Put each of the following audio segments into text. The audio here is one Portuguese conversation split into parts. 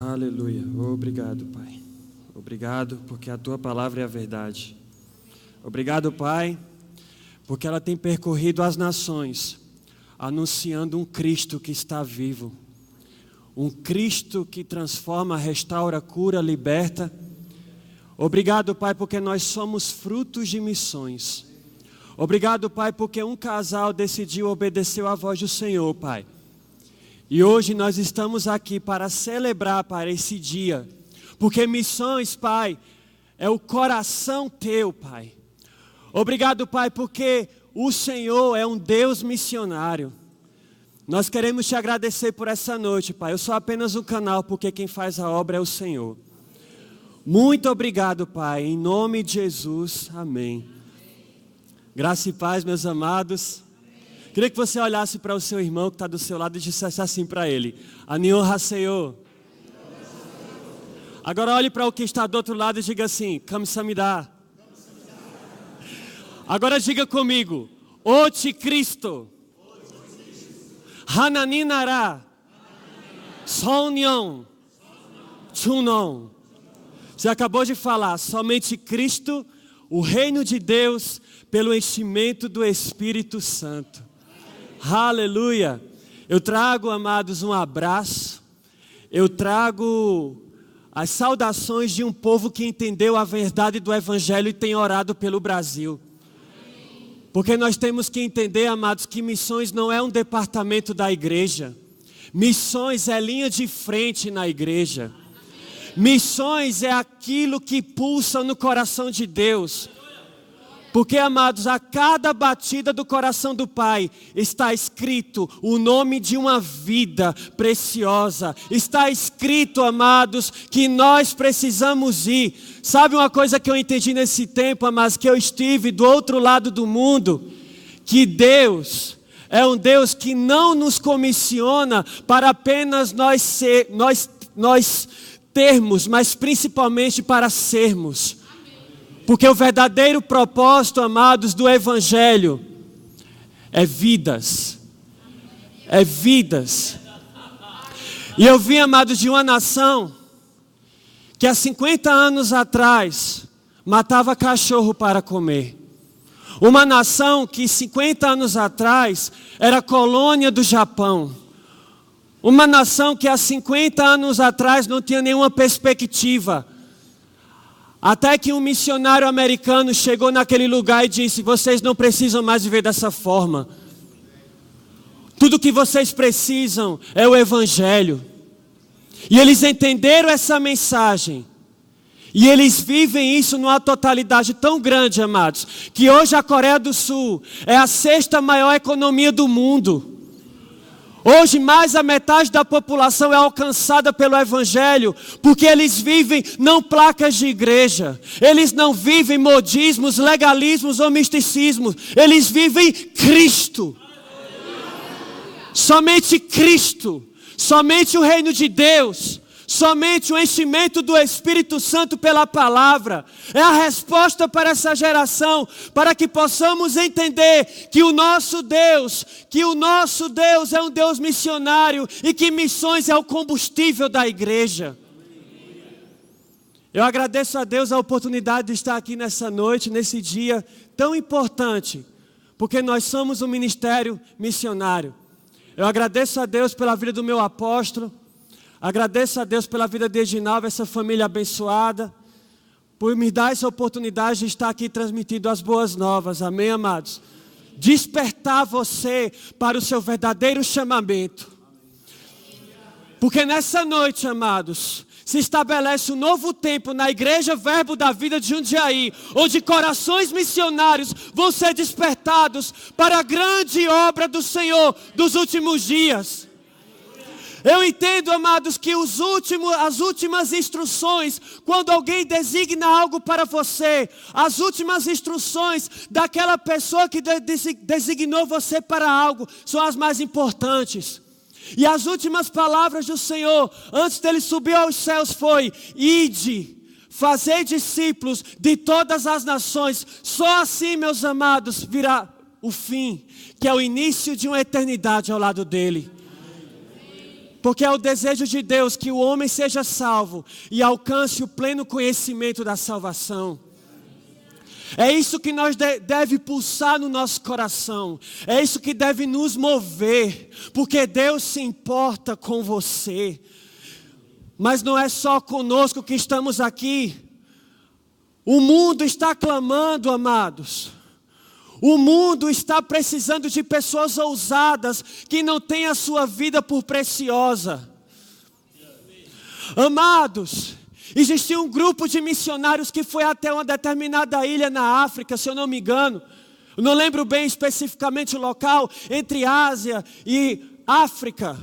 Aleluia. Obrigado, Pai. Obrigado porque a Tua palavra é a verdade. Obrigado, Pai, porque ela tem percorrido as nações, anunciando um Cristo que está vivo. Um Cristo que transforma, restaura, cura, liberta. Obrigado, Pai, porque nós somos frutos de missões. Obrigado, Pai, porque um casal decidiu obedecer à voz do Senhor, Pai. E hoje nós estamos aqui para celebrar, Pai, esse dia. Porque missões, Pai, é o coração Teu, Pai. Obrigado, Pai, porque o Senhor é um Deus missionário. Nós queremos Te agradecer por essa noite, Pai. Eu sou apenas um canal, porque quem faz a obra é o Senhor. Muito obrigado, Pai. Em nome de Jesus, amém. Graça e paz, meus amados. Queria que você olhasse para o seu irmão que está do seu lado e dissesse assim para ele: Anion Haseyo. Agora olhe para o que está do outro lado e diga assim: Kamsamida. Agora diga comigo: Oti Cristo. Hananinara. Sonyon. Chunon. Você acabou de falar: somente Cristo, o reino de Deus, pelo enchimento do Espírito Santo. Aleluia. Eu trago, amados, um abraço. Eu trago as saudações de um povo que entendeu a verdade do Evangelho e tem orado pelo Brasil. Porque nós temos que entender, amados, que missões não é um departamento da igreja. Missões é linha de frente na igreja. Missões é aquilo que pulsa no coração de Deus. Porque, amados, a cada batida do coração do Pai está escrito o nome de uma vida preciosa. Está escrito, amados, que nós precisamos ir. Sabe uma coisa que eu entendi nesse tempo, amados, que eu estive do outro lado do mundo? Que Deus é um Deus que não nos comissiona para apenas nós termos, mas principalmente para sermos. Porque o verdadeiro propósito, amados, do Evangelho é vidas. É vidas. E eu vi, amados, de uma nação que há 50 anos atrás matava cachorro para comer. Uma nação que 50 anos atrás era colônia do Japão. Uma nação que há 50 anos atrás não tinha nenhuma perspectiva. Até que um missionário americano chegou naquele lugar e disse: vocês não precisam mais viver dessa forma. Tudo que vocês precisam é o Evangelho. E eles entenderam essa mensagem. E eles vivem isso numa totalidade tão grande, amados, que hoje a Coreia do Sul é a 6ª maior economia do mundo. Hoje mais da metade da população é alcançada pelo Evangelho, porque eles vivem não placas de igreja, eles não vivem modismos, legalismos ou misticismos, eles vivem Cristo. Somente Cristo, somente o reino de Deus, somente o enchimento do Espírito Santo pela palavra é a resposta para essa geração, para que possamos entender que o nosso Deus é um Deus missionário e que missões é o combustível da igreja. Eu agradeço a Deus a oportunidade de estar aqui nessa noite, nesse dia tão importante, porque nós somos um ministério missionário. Eu agradeço a Deus pela vida do meu apóstolo. Agradeço a Deus pela vida de Edinalva, essa família abençoada, por me dar essa oportunidade de estar aqui transmitindo as boas novas, amém, amados? Despertar você para o seu verdadeiro chamamento. Porque nessa noite, amados, se estabelece um novo tempo na Igreja Verbo da Vida de Jundiaí, onde corações missionários vão ser despertados para a grande obra do Senhor dos últimos dias. Eu entendo, amados, que as últimas instruções, quando alguém designa algo para você, as últimas instruções daquela pessoa que designou você para algo, são as mais importantes. E as últimas palavras do Senhor, antes dele subir aos céus, foi: ide, fazei discípulos de todas as nações. Só assim, meus amados, virá o fim, que é o início de uma eternidade ao lado dele. Porque é o desejo de Deus que o homem seja salvo e alcance o pleno conhecimento da salvação. É isso que deve pulsar no nosso coração. É isso que deve nos mover. Porque Deus se importa com você. Mas não é só conosco que estamos aqui. O mundo está clamando, amados. O mundo está precisando de pessoas ousadas que não têm a sua vida por preciosa. Amados, existia um grupo de missionários que foi até uma determinada ilha na África, se eu não me engano. Eu não lembro bem especificamente o local, entre Ásia e África.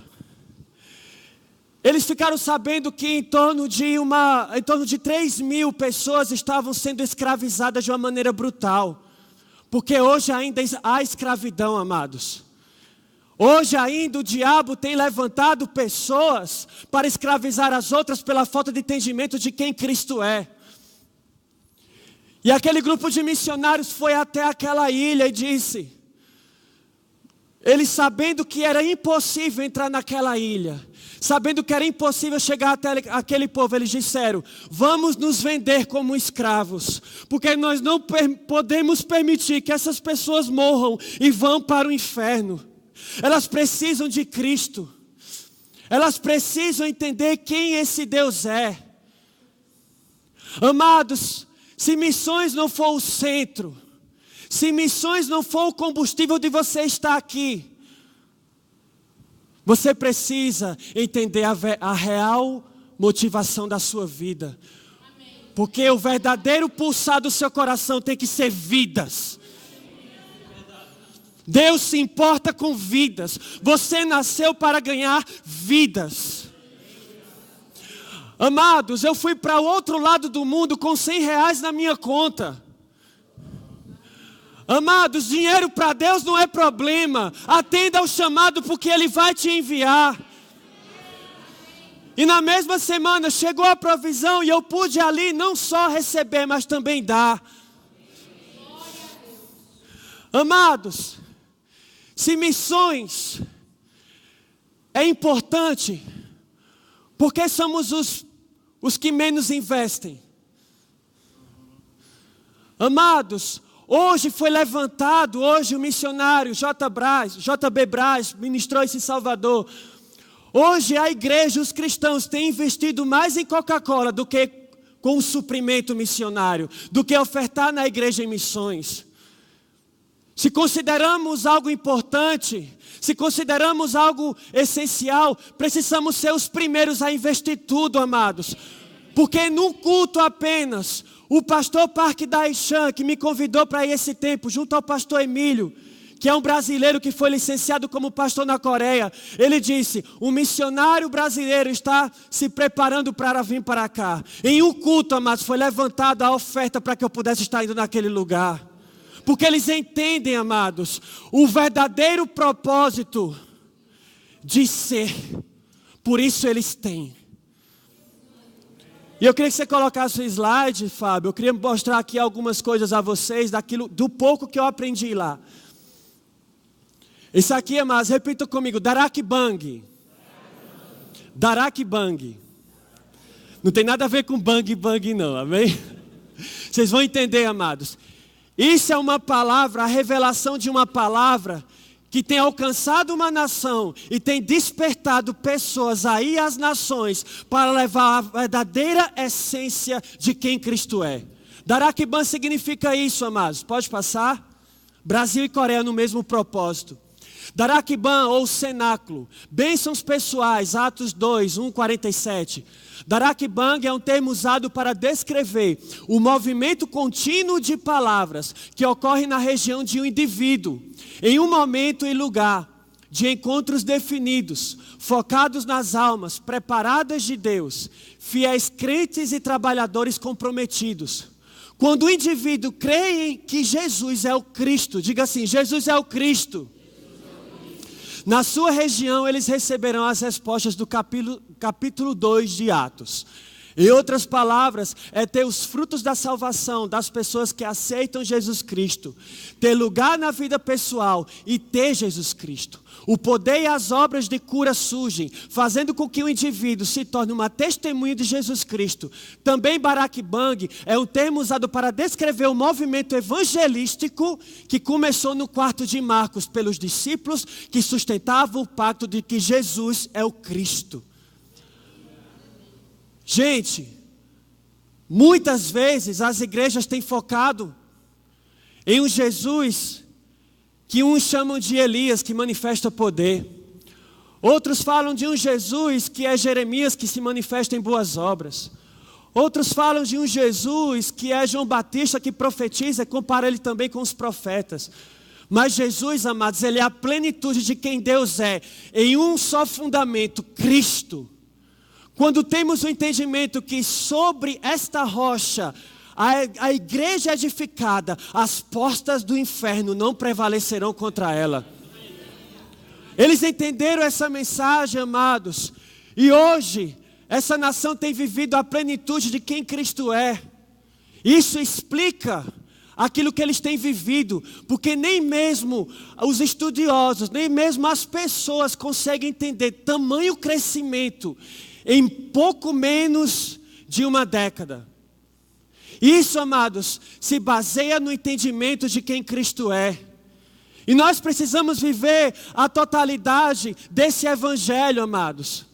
Eles ficaram sabendo que em torno de 3.000 pessoas estavam sendo escravizadas de uma maneira brutal. Porque hoje ainda há escravidão, amados. Hoje ainda o diabo tem levantado pessoas para escravizar as outras pela falta de entendimento de quem Cristo é. E aquele grupo de missionários foi até aquela ilha e disse, eles sabendo que era impossível entrar naquela ilha, sabendo que era impossível chegar até aquele povo, eles disseram, vamos nos vender como escravos, porque nós não podemos permitir que essas pessoas morram e vão para o inferno. Elas precisam de Cristo. Elas precisam entender quem esse Deus é. Amados, se missões não for o centro, se missões não for o combustível de você estar aqui, você precisa entender a real motivação da sua vida. Porque o verdadeiro pulsar do seu coração tem que ser vidas. Deus se importa com vidas. Você nasceu para ganhar vidas. Amados, eu fui para o outro lado do mundo com R$100 na minha conta. Amados, dinheiro para Deus não é problema. Atenda ao chamado porque Ele vai te enviar. E na mesma semana chegou a provisão e eu pude ali não só receber, mas também dar. Amados, se missões é importante, porque somos os que menos investem. Amados, hoje foi levantado, hoje o missionário JB Braz ministrou isso em Salvador. Hoje a igreja, os cristãos têm investido mais em Coca-Cola do que com o suprimento missionário, do que ofertar na igreja em missões. Se consideramos algo importante, se consideramos algo essencial, precisamos ser os primeiros a investir tudo, amados. Porque num culto apenas, o pastor Parque Daishan, que me convidou para ir esse tempo, junto ao pastor Emílio, que é um brasileiro que foi licenciado como pastor na Coreia, ele disse, um missionário brasileiro está se preparando para vir para cá. Em um culto, amados, foi levantada a oferta para que eu pudesse estar indo naquele lugar. Porque eles entendem, amados, o verdadeiro propósito de ser. Por isso eles têm. E eu queria que você colocasse o slide, Fábio. Eu queria mostrar aqui algumas coisas a vocês, do pouco que eu aprendi lá. Isso aqui, amados, repita comigo, Darak Bang. Darak Bang. Não tem nada a ver com bang bang não, amém? Vocês vão entender, amados. Isso é uma palavra, a revelação de uma palavra que tem alcançado uma nação e tem despertado pessoas aí às nações para levar a verdadeira essência de quem Cristo é. Darak Bang significa isso, amados. Pode passar? Brasil e Coreia no mesmo propósito. Darak Bang ou cenáculo, bênçãos pessoais, Atos 2, 1:47. Darak Bang é um termo usado para descrever o movimento contínuo de palavras que ocorre na região de um indivíduo, em um momento e lugar de encontros definidos, focados nas almas preparadas de Deus, fiéis crentes e trabalhadores comprometidos. Quando o indivíduo crê em que Jesus é o Cristo, diga assim, Jesus é o Cristo. Na sua região eles receberão as respostas do capítulo 2 de Atos. Em outras palavras, é ter os frutos da salvação das pessoas que aceitam Jesus Cristo, ter lugar na vida pessoal e ter Jesus Cristo. O poder e as obras de cura surgem, fazendo com que o indivíduo se torne uma testemunha de Jesus Cristo. Também Barak Bang é um termo usado para descrever o movimento evangelístico que começou no quarto de Marcos pelos discípulos que sustentavam o pacto de que Jesus é o Cristo. Gente, muitas vezes as igrejas têm focado em um Jesus que uns chamam de Elias, que manifesta poder. Outros falam de um Jesus que é Jeremias, que se manifesta em boas obras. Outros falam de um Jesus que é João Batista, que profetiza, e compara ele também com os profetas. Mas Jesus, amados, ele é a plenitude de quem Deus é, em um só fundamento, Cristo. Quando temos o entendimento que sobre esta rocha a igreja edificada, as portas do inferno não prevalecerão contra ela. Eles entenderam essa mensagem, amados. E hoje, essa nação tem vivido a plenitude de quem Cristo é. Isso explica aquilo que eles têm vivido. Porque nem mesmo os estudiosos, nem mesmo as pessoas conseguem entender tamanho crescimento em pouco menos de uma década. Isso, amados, se baseia no entendimento de quem Cristo é. E nós precisamos viver a totalidade desse evangelho, amados.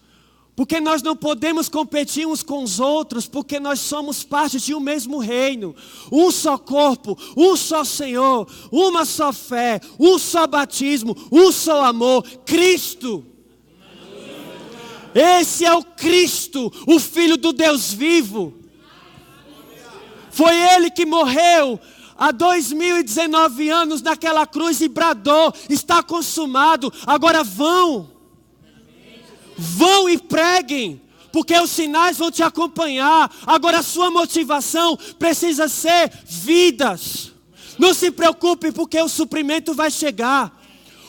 Porque nós não podemos competir uns com os outros, porque nós somos parte de um mesmo reino. Um só corpo, um só Senhor, uma só fé, um só batismo, um só amor, Cristo. Esse é o Cristo, o Filho do Deus vivo. Foi Ele que morreu há 2019 anos naquela cruz e bradou, está consumado, agora vão e preguem, porque os sinais vão te acompanhar. Agora a sua motivação precisa ser vidas. Não se preocupe, porque o suprimento vai chegar.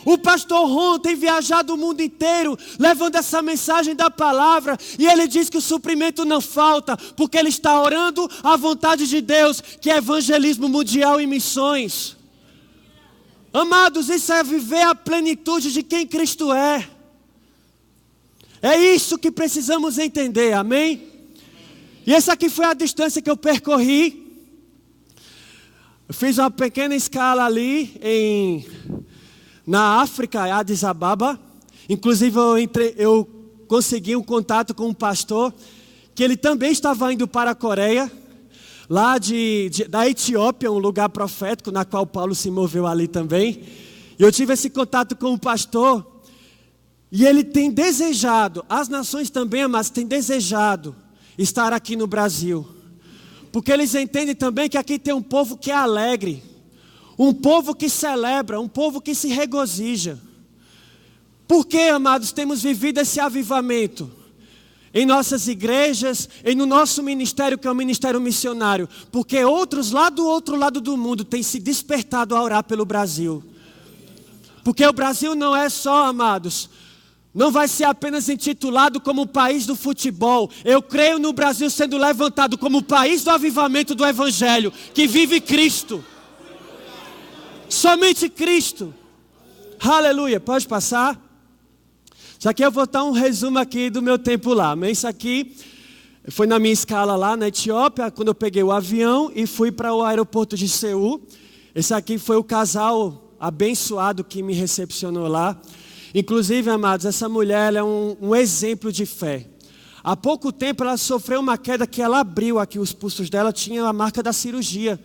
O pastor Ron tem viajado o mundo inteiro, levando essa mensagem da palavra, e ele diz que o suprimento não falta, porque ele está orando à vontade de Deus, que é evangelismo mundial e missões. Amados, isso é viver a plenitude de quem Cristo é. É isso que precisamos entender, amém? E essa aqui foi a distância que eu percorri. Eu fiz uma pequena escala ali na África, Addis Ababa. Inclusive eu consegui um contato com um pastor, que ele também estava indo para a Coreia, lá da Etiópia, um lugar profético, na qual Paulo se moveu ali também. E eu tive esse contato com o pastor, e ele tem desejado, as nações também, mas tem desejado estar aqui no Brasil. Porque eles entendem também que aqui tem um povo que é alegre, um povo que celebra, um povo que se regozija. Por que, amados, temos vivido esse avivamento em nossas igrejas e no nosso ministério, que é o ministério missionário? Porque outros lá do outro lado do mundo têm se despertado a orar pelo Brasil. Porque o Brasil não é só, amados, não vai ser apenas intitulado como o país do futebol. Eu creio no Brasil sendo levantado como o país do avivamento do Evangelho, que vive Cristo. Somente Cristo. Aleluia. Pode passar. Isso aqui eu vou dar um resumo aqui do meu tempo lá. Mas isso aqui foi na minha escala lá na Etiópia, quando eu peguei o avião e fui para o aeroporto de Seul. Esse aqui foi o casal abençoado que me recepcionou lá. Inclusive, amados, essa mulher ela é um exemplo de fé. Há pouco tempo ela sofreu uma queda que ela abriu aqui os pulsos dela, tinha a marca da cirurgia.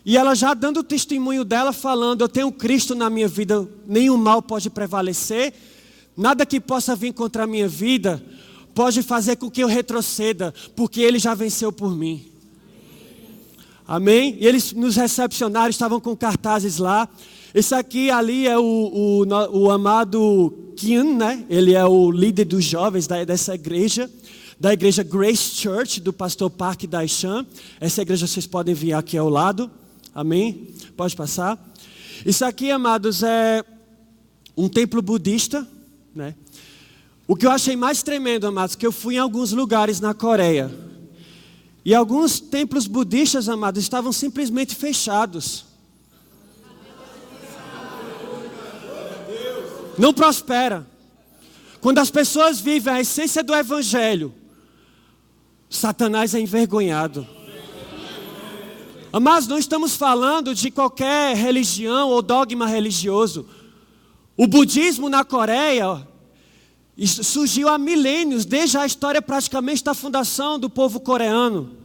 E ela já dando o testemunho dela, falando: eu tenho Cristo na minha vida, nenhum mal pode prevalecer, nada que possa vir contra a minha vida pode fazer com que eu retroceda, porque Ele já venceu por mim. Amém? E eles nos recepcionaram, estavam com cartazes lá. Esse aqui, ali é o amado Kian, né? Ele é o líder dos jovens dessa igreja, da igreja Grace Church, do pastor Park Daishan. Essa igreja vocês podem ver aqui ao lado. Amém? Pode passar. Isso aqui, amados, é um templo budista, né? O que eu achei mais tremendo, amados, que eu fui em alguns lugares na Coreia. E alguns templos budistas, amados, estavam simplesmente fechados. Não prospera. Quando as pessoas vivem a essência do Evangelho, Satanás é envergonhado. Mas não estamos falando de qualquer religião ou dogma religioso. O budismo na Coreia surgiu há milênios, desde a história praticamente da fundação do povo coreano.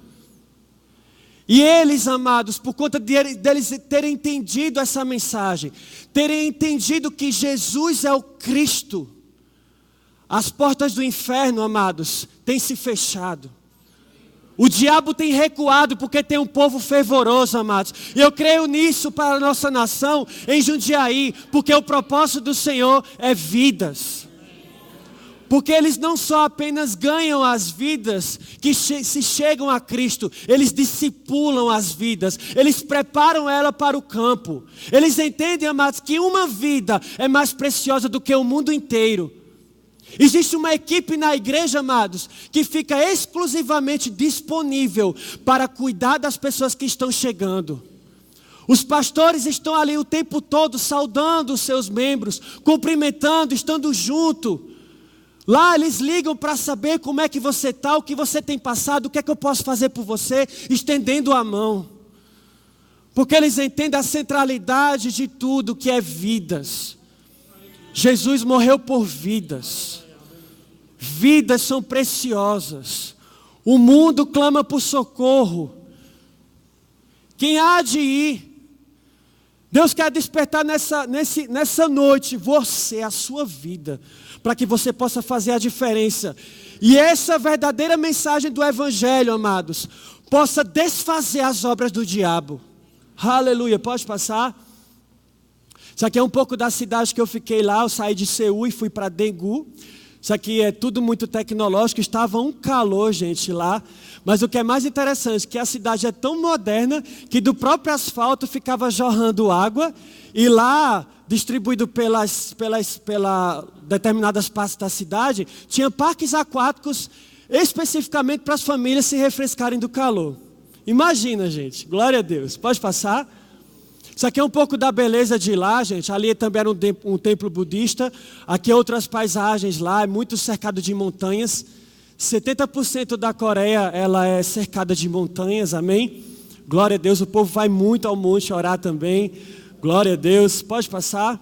E eles, amados, por conta deles terem entendido essa mensagem, terem entendido que Jesus é o Cristo, as portas do inferno, amados, têm se fechado. O diabo tem recuado porque tem um povo fervoroso, amados. E eu creio nisso para a nossa nação, em Jundiaí, porque o propósito do Senhor é vidas. Porque eles não só apenas ganham as vidas que se chegam a Cristo, eles discipulam as vidas, eles preparam ela para o campo. Eles entendem, amados, que uma vida é mais preciosa do que o mundo inteiro. Existe uma equipe na igreja, amados, que fica exclusivamente disponível para cuidar das pessoas que estão chegando. Os pastores estão ali o tempo todo saudando os seus membros, cumprimentando, estando junto. Lá eles ligam para saber como é que você está, o que você tem passado, o que é que eu posso fazer por você, estendendo a mão. Porque eles entendem a centralidade de tudo que é vidas. Jesus morreu por vidas. Vidas são preciosas. O mundo clama por socorro. Quem há de ir? Deus quer despertar nessa noite você, a sua vida, para que você possa fazer a diferença. E essa verdadeira mensagem do Evangelho, amados, possa desfazer as obras do diabo. Aleluia, pode passar? Isso aqui é um pouco da cidade que eu fiquei lá. Eu saí de Seul e fui para Daegu. Isso aqui é tudo muito tecnológico. Estava um calor, gente, lá. Mas o que é mais interessante é que a cidade é tão moderna que do próprio asfalto ficava jorrando água. E lá, distribuído pela determinadas partes da cidade, tinha parques aquáticos especificamente para as famílias se refrescarem do calor. Imagina, gente. Glória a Deus. Pode passar? Isso aqui é um pouco da beleza de lá, gente. Ali também era um templo budista. Aqui outras paisagens lá, é muito cercado de montanhas. 70% da Coreia, ela é cercada de montanhas, amém? Glória a Deus, o povo vai muito ao monte orar também. Glória a Deus, pode passar.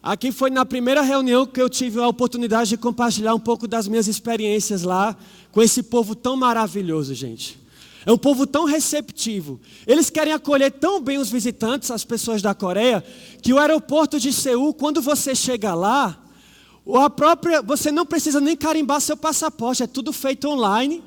Aqui foi na primeira reunião que eu tive a oportunidade de compartilhar um pouco das minhas experiências lá, com esse povo tão maravilhoso, gente. É um povo tão receptivo. Eles querem acolher tão bem os visitantes, as pessoas da Coreia, que o aeroporto de Seul, quando você chega lá, você não precisa nem carimbar seu passaporte, é tudo feito online.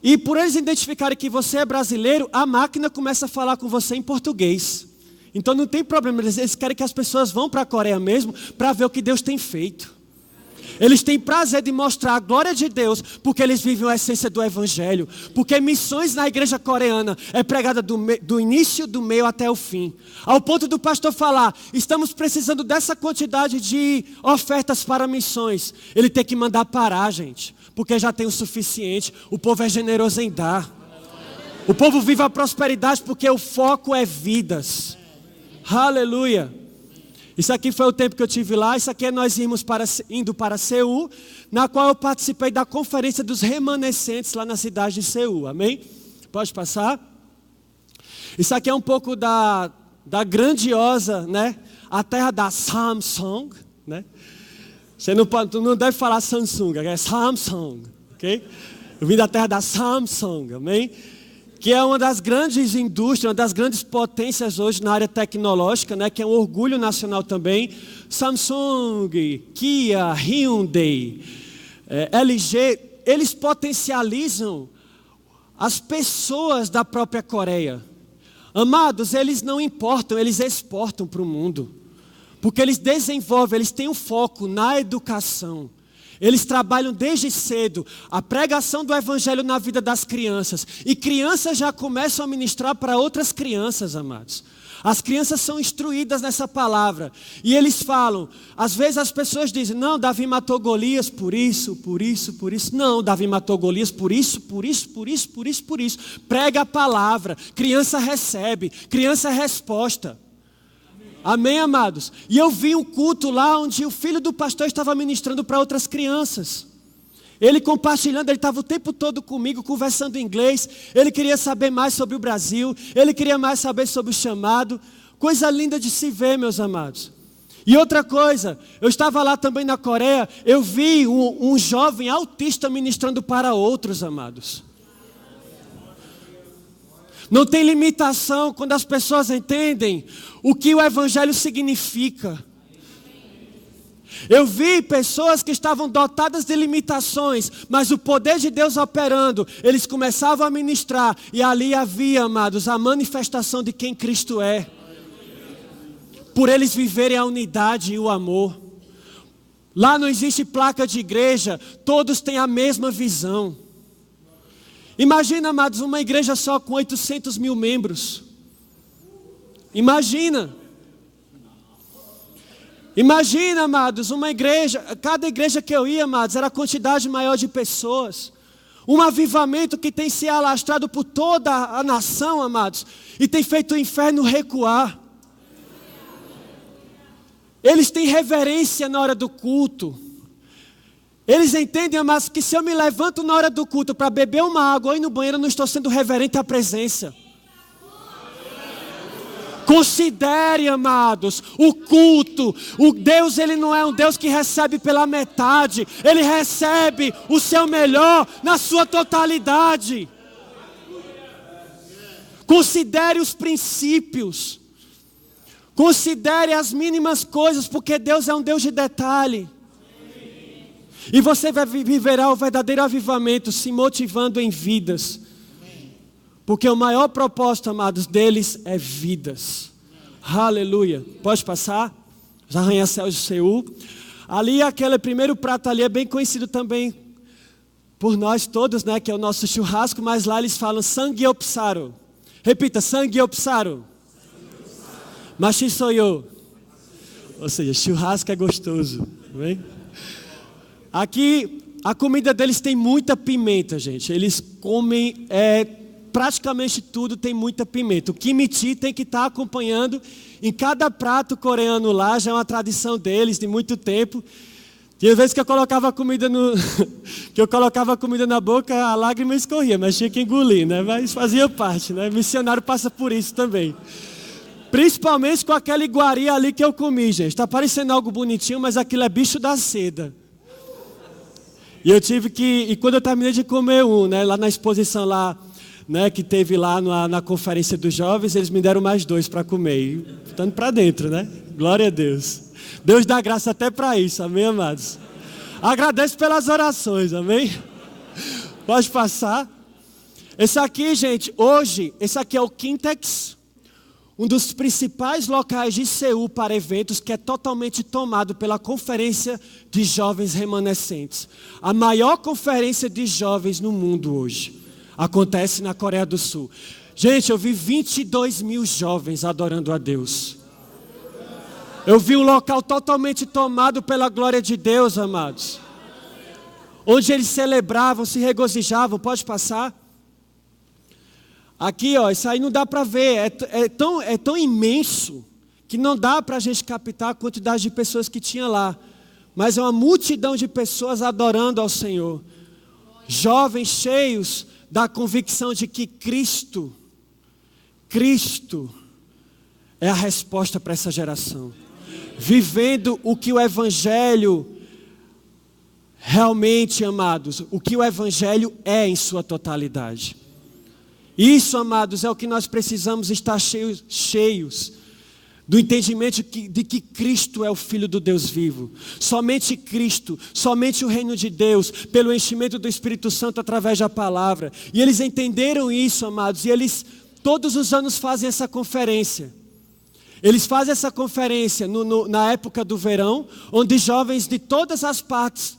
E por eles identificarem que você é brasileiro, a máquina começa a falar com você em português. Então não tem problema, eles querem que as pessoas vão para a Coreia mesmo, para ver o que Deus tem feito. Eles têm prazer de mostrar a glória de Deus, porque eles vivem a essência do Evangelho. Porque missões na igreja coreana é pregada do início, do meio até o fim. Ao ponto do pastor falar, estamos precisando dessa quantidade de ofertas para missões. Ele tem que mandar parar, gente, porque já tem o suficiente. O povo é generoso em dar. O povo vive a prosperidade porque o foco é vidas. Aleluia. Isso aqui foi o tempo que eu tive lá. Isso aqui é nós indo para Seul, na qual eu participei da conferência dos remanescentes lá na cidade de Seul. Amém? Pode passar. Isso aqui é um pouco da grandiosa, né? A terra da Samsung, né? Você não deve falar Samsung, é Samsung, ok? Eu vim da terra da Samsung, amém? Que é uma das grandes indústrias, uma das grandes potências hoje na área tecnológica, né, que é um orgulho nacional também. Samsung, Kia, Hyundai, LG, eles potencializam as pessoas da própria Coreia. Amados, eles não importam, eles exportam para o mundo. Porque eles desenvolvem, eles têm um foco na educação. Eles trabalham desde cedo a pregação do Evangelho na vida das crianças. E crianças já começam a ministrar para outras crianças, amados. As crianças são instruídas nessa palavra. E eles falam, às vezes as pessoas dizem, não, Davi matou Golias por isso, por isso, por isso. Não, Davi matou Golias por isso, por isso, por isso, por isso, por isso. Prega a palavra, criança recebe, criança é resposta. Amém, amados? E eu vi um culto lá onde o filho do pastor estava ministrando para outras crianças. Ele compartilhando, ele estava o tempo todo comigo, conversando em inglês. Ele queria saber mais sobre o Brasil. Ele queria mais saber sobre o chamado. Coisa linda de se ver, meus amados. E outra coisa, eu estava lá também na Coreia. Eu vi um jovem autista ministrando para outros, amados. Não tem limitação quando as pessoas entendem o que o Evangelho significa. Eu vi pessoas que estavam dotadas de limitações, mas o poder de Deus operando, eles começavam a ministrar, e ali havia, amados, a manifestação de quem Cristo é. Por eles viverem a unidade e o amor. Lá não existe placa de igreja, todos têm a mesma visão. Imagina, amados, uma igreja só com 800 mil membros. Imagina, amados, uma igreja, cada igreja que eu ia, amados, era a quantidade maior de pessoas. Um avivamento que tem se alastrado por toda a nação, amados, e tem feito o inferno recuar. Eles têm reverência na hora do culto. Eles entendem, amados, que se eu me levanto na hora do culto para beber uma água ou ir no banheiro, eu não estou sendo reverente à presença. Considere, amados, o culto. O Deus, Ele não é um Deus que recebe pela metade. Ele recebe o seu melhor na sua totalidade. Considere os princípios. Considere as mínimas coisas, porque Deus é um Deus de detalhe. E você viverá o verdadeiro avivamento se motivando em vidas. Porque o maior propósito, amados, deles é vidas. Aleluia. Pode passar? Os arranha-céus de Seul. Ali, aquele primeiro prato ali é bem conhecido também por nós todos, né? Que é o nosso churrasco, mas lá eles falam samgyeopsal. Repita, samgyeopsal. Machi sou eu. Ou seja, churrasco é gostoso. Amém? Aqui, a comida deles tem muita pimenta, gente. Eles comem praticamente tudo tem muita pimenta. O kimchi tem que estar acompanhando em cada prato coreano lá, já é uma tradição deles de muito tempo. Tinha vezes que eu colocava comida na boca, a lágrima escorria, mas tinha que engolir, né? Mas fazia parte, né? Missionário passa por isso também. Principalmente com aquela iguaria ali que eu comi, gente. Está parecendo algo bonitinho, mas aquilo é bicho da seda. E quando eu terminei de comer né, lá na exposição lá, né, que teve lá na conferência dos jovens, eles me deram mais 2 para comer, e estando para dentro, né? Glória a Deus. Deus dá graça até para isso, amém, amados? Agradeço pelas orações, amém? Pode passar. Esse aqui, gente, esse aqui é o Kintex, um dos principais locais de Seul para eventos, que é totalmente tomado pela Conferência de Jovens Remanescentes. A maior conferência de jovens no mundo hoje acontece na Coreia do Sul. Gente, eu vi 22 mil jovens adorando a Deus. Eu vi um local totalmente tomado pela glória de Deus, amados. Onde eles celebravam, se regozijavam. Pode passar? Aqui, ó, isso aí não dá para ver. É tão imenso que não dá para a gente captar a quantidade de pessoas que tinha lá. Mas é uma multidão de pessoas adorando ao Senhor. Jovens cheios da convicção de que Cristo é a resposta para essa geração. Vivendo o que o Evangelho realmente, amados, o que o Evangelho é em sua totalidade. Isso, amados, é o que nós precisamos estar cheios do entendimento de que Cristo é o Filho do Deus vivo. Somente Cristo, somente o reino de Deus, pelo enchimento do Espírito Santo através da palavra. E eles entenderam isso, amados, e eles todos os anos fazem essa conferência. Eles fazem essa conferência na época do verão, onde jovens de todas as partes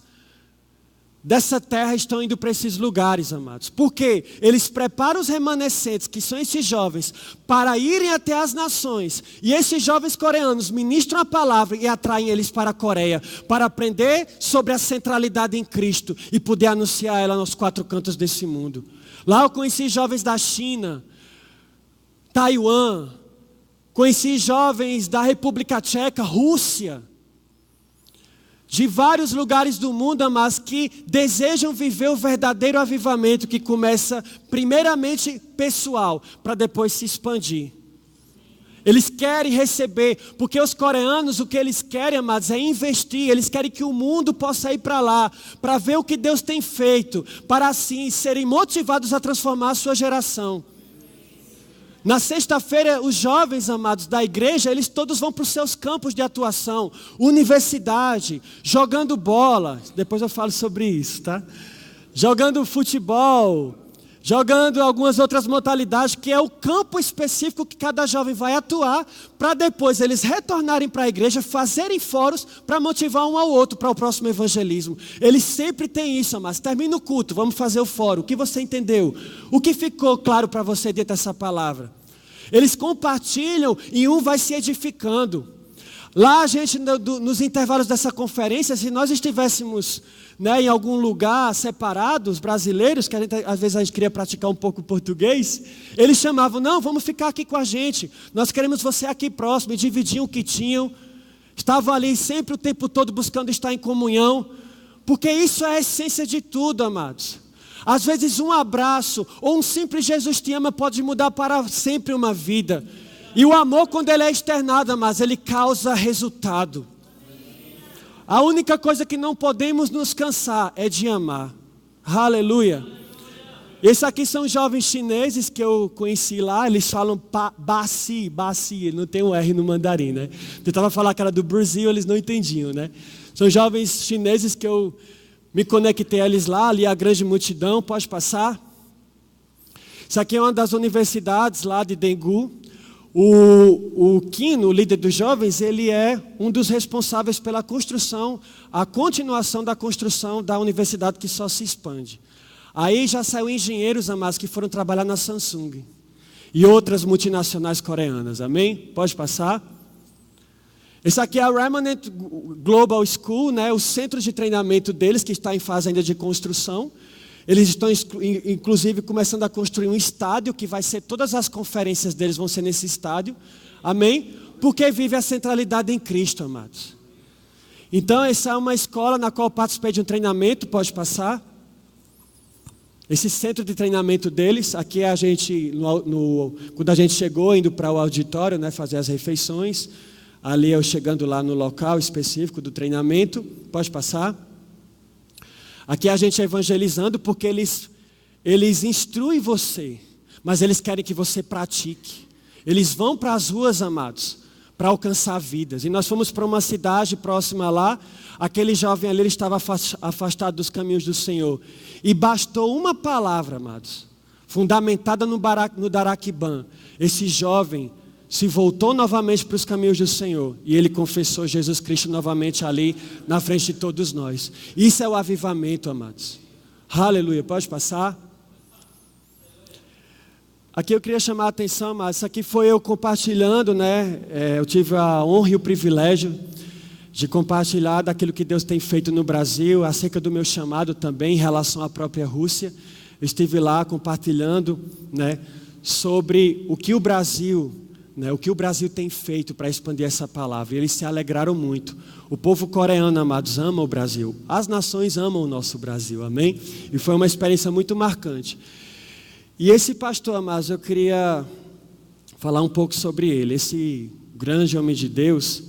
dessa terra estão indo para esses lugares, amados. Porque eles preparam os remanescentes, que são esses jovens, para irem até as nações. E esses jovens coreanos ministram a palavra e atraem eles para a Coreia, para aprender sobre a centralidade em Cristo e poder anunciar ela nos 4 cantos desse mundo. Lá eu conheci jovens da China, Taiwan, conheci jovens da República Tcheca, Rússia, de vários lugares do mundo, mas que desejam viver o verdadeiro avivamento que começa primeiramente pessoal, para depois se expandir. Eles querem receber, porque os coreanos, o que eles querem, amados, é investir. Eles querem que o mundo possa ir para lá, para ver o que Deus tem feito, para assim serem motivados a transformar a sua geração. Na sexta-feira, os jovens, amados, da igreja, eles todos vão para os seus campos de atuação, universidade, jogando bola, depois eu falo sobre isso, tá? Jogando futebol, jogando algumas outras modalidades, que é o campo específico que cada jovem vai atuar, para depois eles retornarem para a igreja, fazerem fóruns para motivar um ao outro para o próximo evangelismo. Eles sempre têm isso, amados. Termina o culto, vamos fazer o fórum. O que você entendeu? O que ficou claro para você dentro dessa palavra? Eles compartilham e um vai se edificando. Lá a gente, nos intervalos dessa conferência, se nós estivéssemos, né, em algum lugar separados, brasileiros, que às vezes a gente queria praticar um pouco português, eles chamavam, não, vamos ficar aqui com a gente, nós queremos você aqui próximo, e dividiam o que tinham, estavam ali sempre o tempo todo buscando estar em comunhão, porque isso é a essência de tudo, amados. Às vezes um abraço, ou um simples Jesus te ama pode mudar para sempre uma vida. E o amor, quando ele é externado, mas ele causa resultado. A única coisa que não podemos nos cansar é de amar. Aleluia. Esses aqui são jovens chineses que eu conheci lá. Eles falam Basi, não tem um R no mandarim, né? Tentava falar que era do Brasil, eles não entendiam, né? São jovens chineses que eu me conectei a eles lá, ali a grande multidão, pode passar. Isso aqui é uma das universidades lá de Daegu. O Kino, o líder dos jovens, ele é um dos responsáveis pela construção, a continuação da construção da universidade que só se expande. Aí já saiu engenheiros, amados, que foram trabalhar na Samsung e outras multinacionais coreanas, amém? Pode passar. Esse aqui é a Remnant Global School, né, o centro de treinamento deles, que está em fase ainda de construção. Eles estão, inclusive, começando a construir um estádio, que vai ser, todas as conferências deles vão ser nesse estádio. Amém? Porque vive a centralidade em Cristo, amados. Então, essa é uma escola na qual eu participei de um treinamento, pode passar. Esse centro de treinamento deles, aqui é a gente, quando a gente chegou, indo para o auditório, né, fazer as refeições. Ali eu chegando lá no local específico do treinamento, pode passar. Aqui a gente é evangelizando porque eles instruem você, mas eles querem que você pratique. Eles vão para as ruas, amados, para alcançar vidas. E nós fomos para uma cidade próxima lá, aquele jovem ali ele estava afastado dos caminhos do Senhor. E bastou uma palavra, amados, fundamentada no Daraquibã. Esse jovem se voltou novamente para os caminhos do Senhor. E ele confessou Jesus Cristo novamente ali, na frente de todos nós. Isso é o avivamento, amados. Aleluia, pode passar. Aqui eu queria chamar a atenção, amados. Isso aqui foi eu compartilhando, né? Eu tive a honra e o privilégio de compartilhar daquilo que Deus tem feito no Brasil, acerca do meu chamado também, em relação à própria Rússia. Eu estive lá compartilhando, né, sobre o que o Brasil tem feito para expandir essa palavra. E eles se alegraram muito. O povo coreano, amados, ama o Brasil. As nações amam o nosso Brasil, amém? E foi uma experiência muito marcante. E esse pastor, amados, eu queria falar um pouco sobre ele. Esse grande homem de Deus,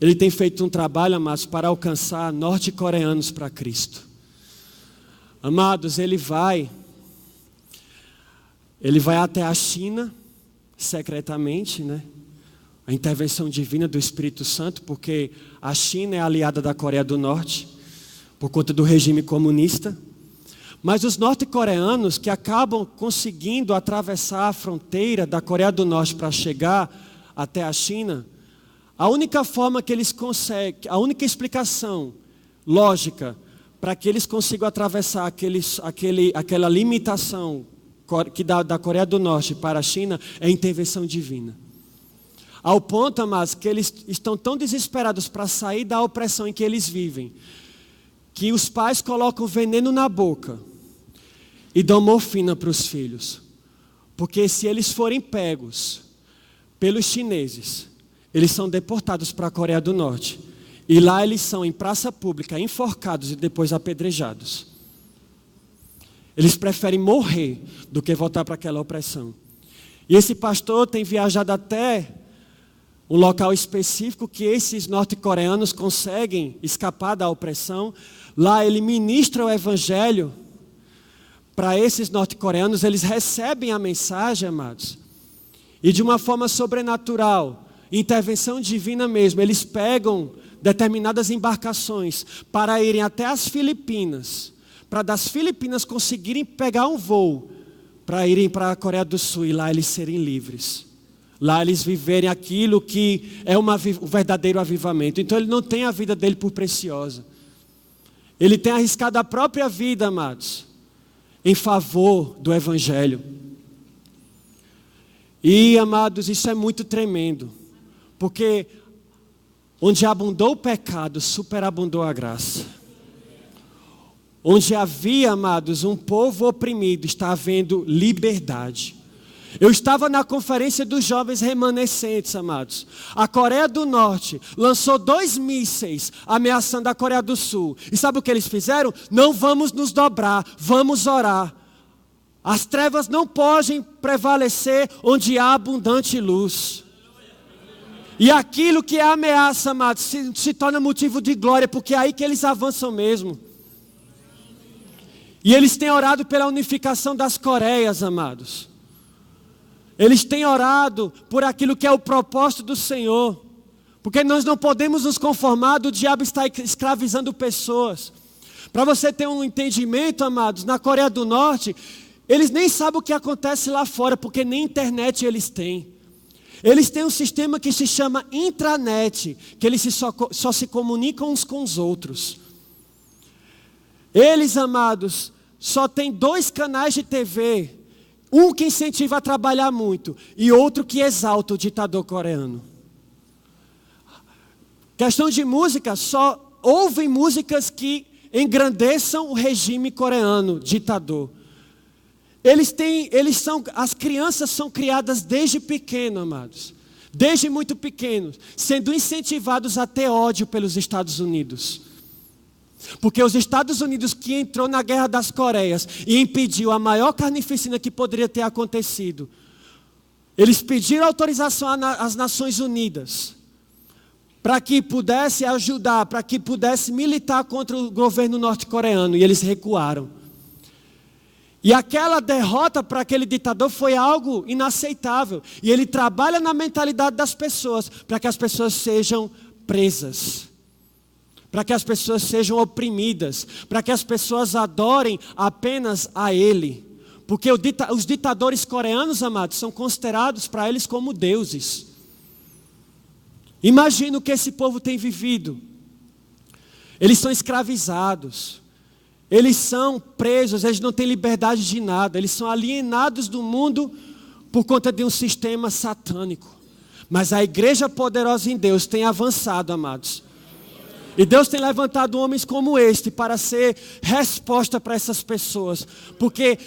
ele tem feito um trabalho, amados, para alcançar norte-coreanos para Cristo. Amados, ele vai até a China, secretamente, né? A intervenção divina do Espírito Santo, porque a China é aliada da Coreia do Norte, por conta do regime comunista. Mas os norte-coreanos que acabam conseguindo atravessar a fronteira da Coreia do Norte para chegar até a China, a única forma que eles conseguem, a única explicação lógica para que eles consigam atravessar aquela limitação que da Coreia do Norte para a China, é intervenção divina. Ao ponto, amados, que eles estão tão desesperados para sair da opressão em que eles vivem, que os pais colocam veneno na boca e dão morfina para os filhos. Porque se eles forem pegos pelos chineses, eles são deportados para a Coreia do Norte. E lá eles são, em praça pública, enforcados e depois apedrejados. Eles preferem morrer do que voltar para aquela opressão. E esse pastor tem viajado até um local específico que esses norte-coreanos conseguem escapar da opressão. Lá ele ministra o evangelho para esses norte-coreanos. Eles recebem a mensagem, amados, e de uma forma sobrenatural, intervenção divina mesmo, eles pegam determinadas embarcações para irem até as Filipinas, para das Filipinas conseguirem pegar um voo para irem para a Coreia do Sul e lá eles serem livres. Lá eles viverem aquilo que é o verdadeiro avivamento. Então ele não tem a vida dele por preciosa. Ele tem arriscado a própria vida, amados, em favor do evangelho. E, amados, isso é muito tremendo. Porque onde abundou o pecado, superabundou a graça. Onde havia, amados, um povo oprimido, está havendo liberdade. Eu estava na conferência dos jovens remanescentes, amados. A Coreia do Norte lançou 2 mísseis ameaçando a Coreia do Sul. E sabe o que eles fizeram? Não vamos nos dobrar, vamos orar. As trevas não podem prevalecer onde há abundante luz. E aquilo que é ameaça, amados, se torna motivo de glória, porque é aí que eles avançam mesmo. E eles têm orado pela unificação das Coreias, amados. Eles têm orado por aquilo que é o propósito do Senhor. Porque nós não podemos nos conformar do diabo estar escravizando pessoas. Para você ter um entendimento, amados, na Coreia do Norte, eles nem sabem o que acontece lá fora, porque nem internet eles têm. Eles têm um sistema que se chama intranet, que eles só se comunicam uns com os outros. Eles, amados, só têm 2 canais de TV. Um que incentiva a trabalhar muito e outro que exalta o ditador coreano. Questão de música, só ouvem músicas que engrandeçam o regime coreano, ditador. As crianças são criadas desde pequeno, amados. Desde muito pequenos, sendo incentivados a ter ódio pelos Estados Unidos. Porque os Estados Unidos que entrou na Guerra das Coreias e impediu a maior carnificina que poderia ter acontecido. Eles pediram autorização às Nações Unidas para que pudesse ajudar, para que pudesse militar contra o governo norte-coreano, e eles recuaram. E aquela derrota para aquele ditador foi algo inaceitável. E ele trabalha na mentalidade das pessoas para que as pessoas sejam presas. Para que as pessoas sejam oprimidas, para que as pessoas adorem apenas a Ele. Porque os ditadores coreanos, amados, são considerados para eles como deuses. Imagina o que esse povo tem vivido. Eles são escravizados, eles são presos, eles não têm liberdade de nada, eles são alienados do mundo por conta de um sistema satânico. Mas a igreja poderosa em Deus tem avançado, amados. E Deus tem levantado homens como este para ser resposta para essas pessoas. Porque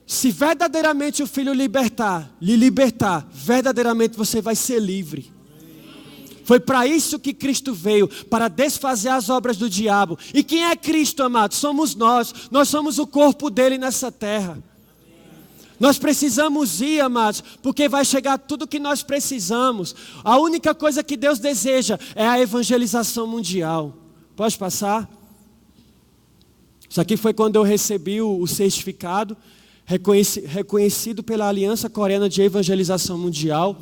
se verdadeiramente o Filho lhe libertar, verdadeiramente você vai ser livre. Foi para isso que Cristo veio, para desfazer as obras do diabo. E quem é Cristo, amados? Somos nós. Nós somos o corpo dele nessa terra. Nós precisamos ir, amados, porque vai chegar tudo o que nós precisamos. A única coisa que Deus deseja é a evangelização mundial. Pode passar? Isso aqui foi quando eu recebi o certificado, reconhecido pela Aliança Coreana de Evangelização Mundial.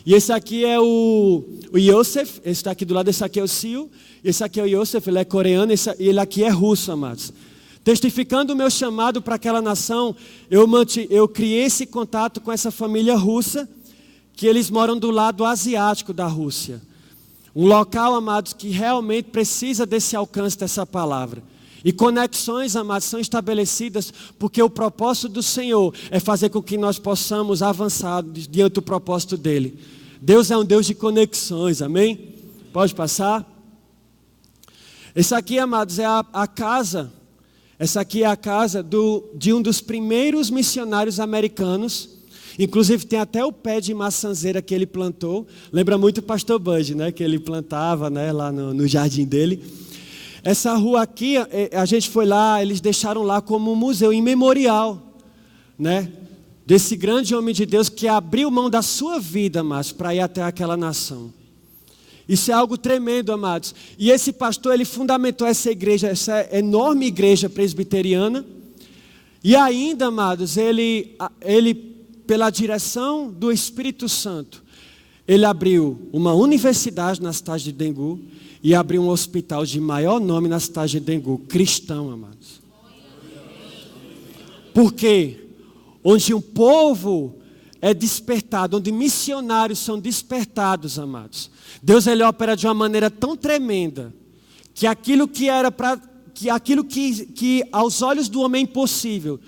E esse aqui é o Yosef, esse está aqui do lado, esse aqui é o Sil, esse aqui é o Yosef, ele é coreano, ele aqui é russo, amados. Testificando o meu chamado para aquela nação, eu criei esse contato com essa família russa, que eles moram do lado asiático da Rússia. Um local, amados, que realmente precisa desse alcance dessa palavra. E conexões, amados, são estabelecidas porque o propósito do Senhor é fazer com que nós possamos avançar diante do propósito dEle. Deus é um Deus de conexões, amém? Pode passar? Esse aqui, amados, é a casa. Essa aqui é a casa de um dos primeiros missionários americanos. Inclusive tem até o pé de maçanzeira que ele plantou. Lembra muito o pastor Bud, né? Que ele plantava, né? Lá no jardim dele. Essa rua aqui, a gente foi lá, eles deixaram lá como um museu, em memorial, né? Desse grande homem de Deus que abriu mão da sua vida, amados, para ir até aquela nação. Isso é algo tremendo, amados. E esse pastor, ele fundamentou essa igreja, essa enorme igreja presbiteriana. E ainda, amados, ele pela direção do Espírito Santo, ele abriu uma universidade na cidade de Dengu e abriu um hospital de maior nome na cidade de Dengu, cristão, amados. Por quê? Onde um povo é despertado, onde missionários são despertados, amados. Deus, ele opera de uma maneira tão tremenda, que aquilo que era que aos olhos do homem é impossível,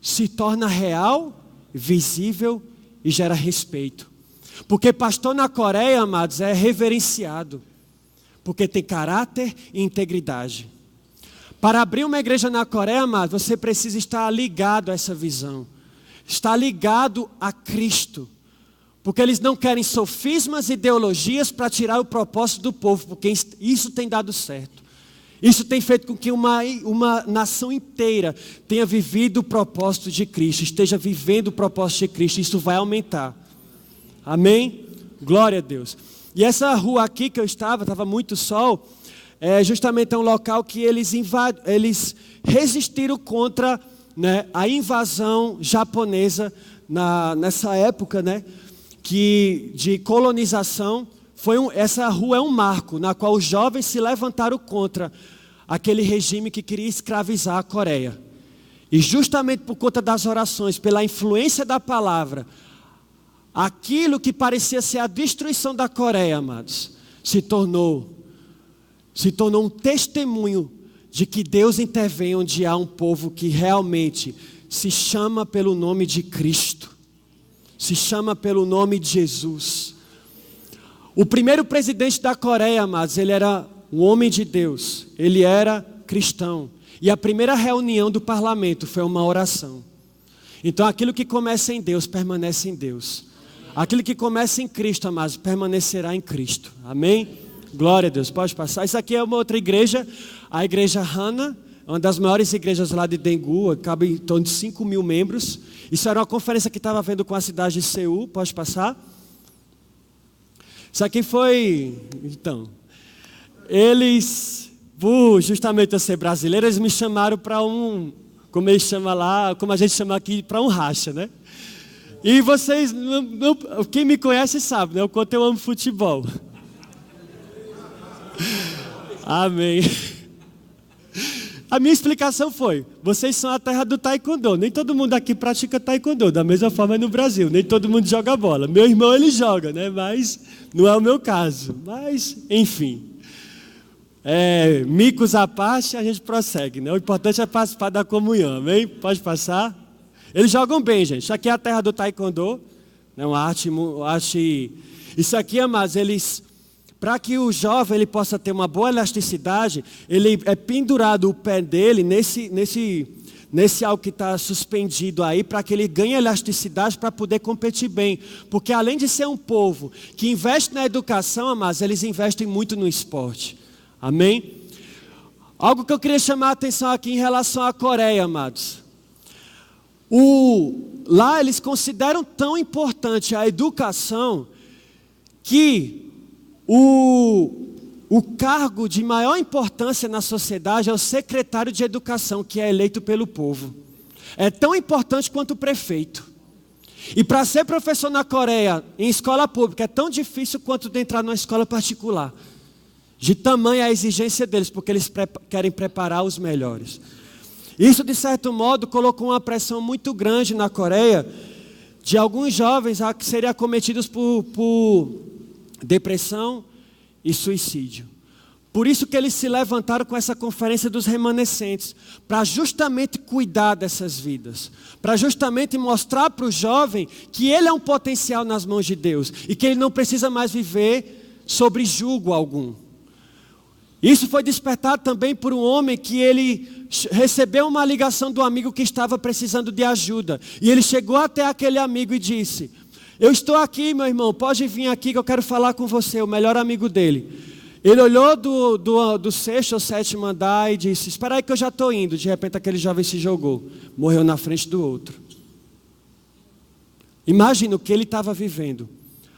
se torna real, visível e gera respeito. Porque pastor na Coreia, amados, é reverenciado, porque tem caráter e integridade. Para abrir uma igreja na Coreia, amados, você precisa estar ligado a essa visão. Está ligado a Cristo, porque eles não querem sofismas e ideologias para tirar o propósito do povo, porque isso tem dado certo. Isso tem feito com que uma nação inteira tenha vivido o propósito de Cristo, esteja vivendo o propósito de Cristo. Isso vai aumentar. Amém? Glória a Deus. E essa rua aqui que eu estava muito sol, é justamente um local que eles resistiram contra, né, a invasão japonesa nessa época, né, de colonização. Essa rua é um marco na qual os jovens se levantaram contra aquele regime que queria escravizar a Coreia. E justamente por conta das orações, pela influência da palavra, aquilo que parecia ser a destruição da Coreia, amados, se tornou um testemunho de que Deus intervém onde há um povo que realmente se chama pelo nome de Cristo, se chama pelo nome de Jesus. O primeiro presidente da Coreia, amados, ele era um homem de Deus, ele era cristão. E a primeira reunião do parlamento foi uma oração. Então aquilo que começa em Deus, permanece em Deus. Aquilo que começa em Cristo, amados, permanecerá em Cristo. Amém? Glória a Deus. Pode passar. Isso aqui é uma outra igreja, a igreja Hana, uma das maiores igrejas lá de Dengu, cabe em torno de 5.000 membros. Isso era uma conferência que estava havendo com a cidade de Seul. Pode passar. Isso aqui foi, então, eles, por justamente eu ser brasileiro, eles me chamaram para como eles chamam lá, como a gente chama aqui, para um racha, né? E vocês, quem me conhece sabe, né, o quanto eu amo futebol. Amém. A minha explicação foi: vocês são a terra do taekwondo. Nem todo mundo aqui pratica taekwondo. Da mesma forma no Brasil, nem todo mundo joga bola. Meu irmão, ele joga, né? Mas não é o meu caso. Mas, enfim. Micos à parte, a gente prossegue, né? O importante é participar da comunhão, amém? Pode passar. Eles jogam bem, gente. Isso aqui é a terra do taekwondo. É uma arte. Isso aqui, amados, para que o jovem ele possa ter uma boa elasticidade, ele é pendurado o pé dele nesse algo que está suspendido aí, para que ele ganhe elasticidade para poder competir bem. Porque além de ser um povo que investe na educação, amados, eles investem muito no esporte. Amém? Algo que eu queria chamar a atenção aqui em relação à Coreia, amados. Lá eles consideram tão importante a educação que o cargo de maior importância na sociedade é o secretário de educação, que é eleito pelo povo. É tão importante quanto o prefeito. E para ser professor na Coreia, em escola pública, é tão difícil quanto de entrar numa escola particular. De tamanha a exigência deles, porque eles querem preparar os melhores. Isso, de certo modo, colocou uma pressão muito grande na Coreia, de alguns jovens que seriam acometidos por depressão e suicídio. Por isso que eles se levantaram com essa conferência dos remanescentes, para justamente cuidar dessas vidas, para justamente mostrar para o jovem que ele é um potencial nas mãos de Deus e que ele não precisa mais viver sobre jugo algum. Isso foi despertado também por um homem que ele recebeu uma ligação do amigo que estava precisando de ajuda. E ele chegou até aquele amigo e disse: eu estou aqui, meu irmão, pode vir aqui que eu quero falar com você, o melhor amigo dele. Ele olhou do sexto ou sétimo andar e disse: espera aí que eu já estou indo. De repente aquele jovem se jogou, morreu na frente do outro. Imagina o que ele estava vivendo.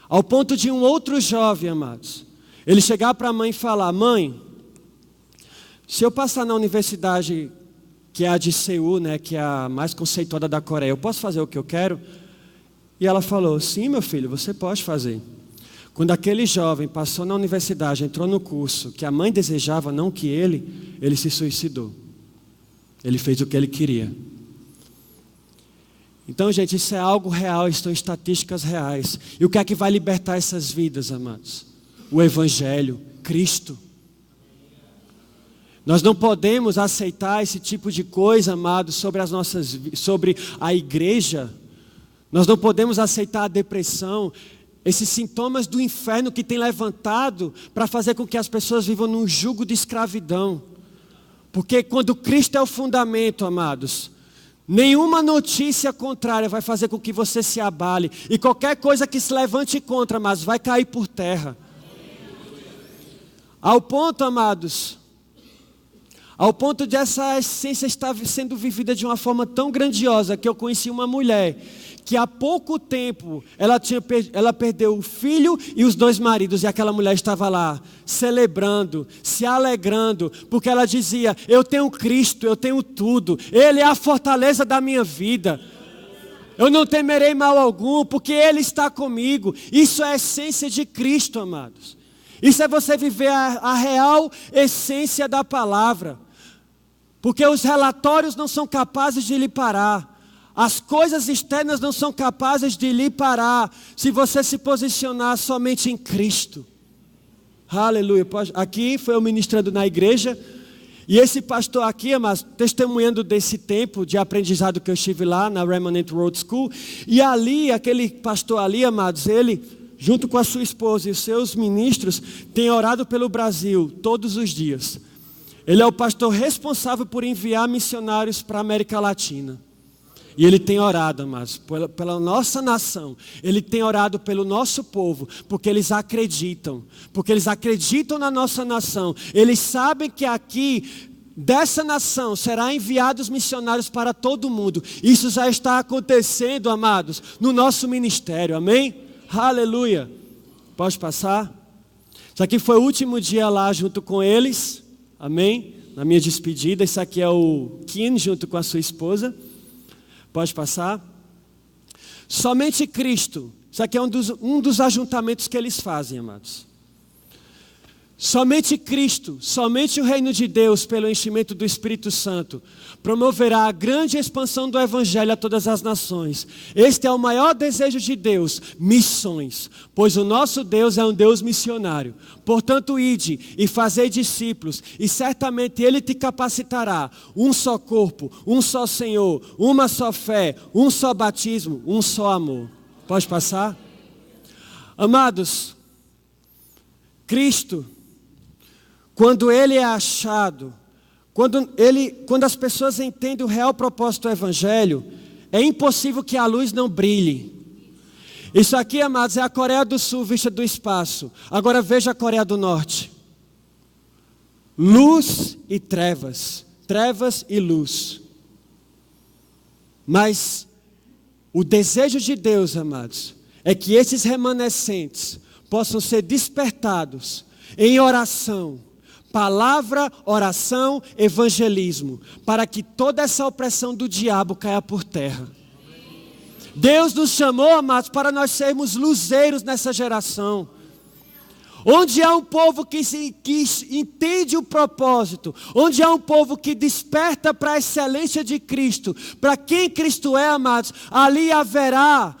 Ao ponto de um outro jovem, amados, ele chegar para a mãe e falar: mãe, se eu passar na universidade, que é a de Seul, né, que é a mais conceituada da Coreia, eu posso fazer o que eu quero? E ela falou: sim, meu filho, você pode fazer. Quando aquele jovem passou na universidade, entrou no curso que a mãe desejava, não que ele se suicidou. Ele fez o que ele queria. Então, gente, isso é algo real, isso são estatísticas reais. E o que é que vai libertar essas vidas, amados? O Evangelho, Cristo. Nós não podemos aceitar esse tipo de coisa, amados, sobre a igreja. Nós não podemos aceitar a depressão, esses sintomas do inferno que tem levantado para fazer com que as pessoas vivam num jugo de escravidão. Porque quando Cristo é o fundamento, amados, nenhuma notícia contrária vai fazer com que você se abale. E qualquer coisa que se levante contra, mas vai cair por terra. Ao ponto, amados, ao ponto de essa essência estar sendo vivida de uma forma tão grandiosa, que eu conheci uma mulher que há pouco tempo ela perdeu o filho e os 2 maridos, e aquela mulher estava lá celebrando, se alegrando, porque ela dizia: eu tenho Cristo, eu tenho tudo, Ele é a fortaleza da minha vida, eu não temerei mal algum, porque Ele está comigo. Isso é a essência de Cristo, amados. Isso é você viver a real essência da palavra. Porque os relatórios não são capazes de lhe parar. As coisas externas não são capazes de lhe parar, se você se posicionar somente em Cristo. Aleluia. Aqui foi eu ministrando na igreja, e esse pastor aqui, mas testemunhando desse tempo de aprendizado que eu estive lá na Remnant Road School. E ali, aquele pastor ali, amados, ele, junto com a sua esposa e os seus ministros, tem orado pelo Brasil todos os dias. Ele é o pastor responsável por enviar missionários para a América Latina. E ele tem orado, amados, pela nossa nação. Ele tem orado pelo nosso povo, porque eles acreditam. Porque eles acreditam na nossa nação. Eles sabem que aqui, dessa nação, será enviados missionários para todo o mundo. Isso já está acontecendo, amados, no nosso ministério, amém? Aleluia. Pode passar? Isso aqui foi o último dia lá junto com eles, amém? Na minha despedida. Isso aqui é o Kim junto com a sua esposa. Pode passar? Somente Cristo. Isso aqui é um dos ajuntamentos que eles fazem, amados. Somente Cristo, somente o reino de Deus, pelo enchimento do Espírito Santo, promoverá a grande expansão do Evangelho a todas as nações. Este é o maior desejo de Deus, missões, pois o nosso Deus é um Deus missionário. Portanto, ide e fazei discípulos, e certamente Ele te capacitará. Um só corpo, um só Senhor, uma só fé, um só batismo, um só amor. Pode passar? Amados, Cristo, quando Ele é achado, quando as pessoas entendem o real propósito do Evangelho, é impossível que a luz não brilhe. Isso aqui, amados, é a Coreia do Sul vista do espaço. Agora veja a Coreia do Norte. Luz e trevas, trevas e luz. Mas o desejo de Deus, amados, é que esses remanescentes possam ser despertados em oração. Palavra, oração, evangelismo, para que toda essa opressão do diabo caia por terra. Deus nos chamou, amados, para nós sermos luzeiros nessa geração. Onde há um povo que entende o propósito, onde há um povo que desperta para a excelência de Cristo, para quem Cristo é, amados, ali haverá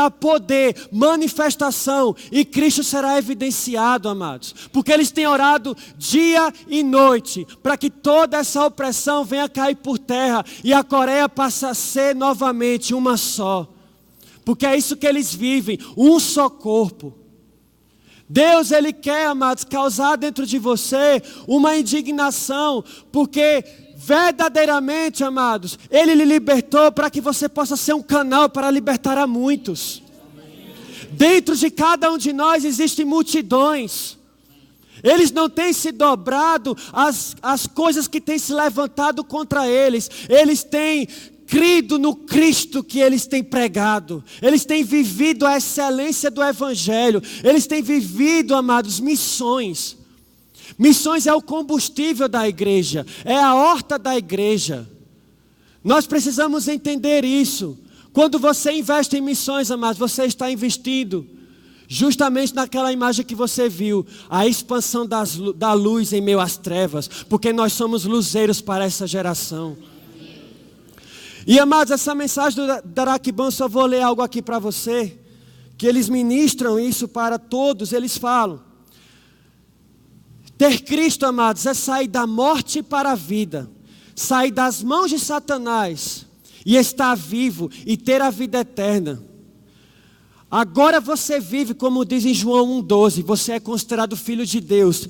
poder, manifestação, e Cristo será evidenciado, amados, porque eles têm orado dia e noite, para que toda essa opressão venha cair por terra, e a Coreia passe a ser novamente uma só, porque é isso que eles vivem, um só corpo. Deus, Ele quer, amados, causar dentro de você uma indignação, porque verdadeiramente, amados, Ele lhe libertou para que você possa ser um canal para libertar a muitos. Dentro de cada um de nós existem multidões. Eles não têm se dobrado às coisas que têm se levantado contra eles. Eles têm crido no Cristo que eles têm pregado. Eles têm vivido a excelência do Evangelho. Eles têm vivido, amados, missões. Missões é o combustível da igreja. É a horta da igreja. Nós precisamos entender isso. Quando você investe em missões, amados, você está investindo justamente naquela imagem que você viu. A expansão da luz em meio às trevas. Porque nós somos luzeiros para essa geração. E amados, essa mensagem do Daraquibã, só vou ler algo aqui para você, que eles ministram isso para todos, eles falam: ter Cristo, amados, é sair da morte para a vida, sair das mãos de Satanás, e estar vivo, e ter a vida eterna. Agora você vive, como diz em João 1,12, você é considerado filho de Deus.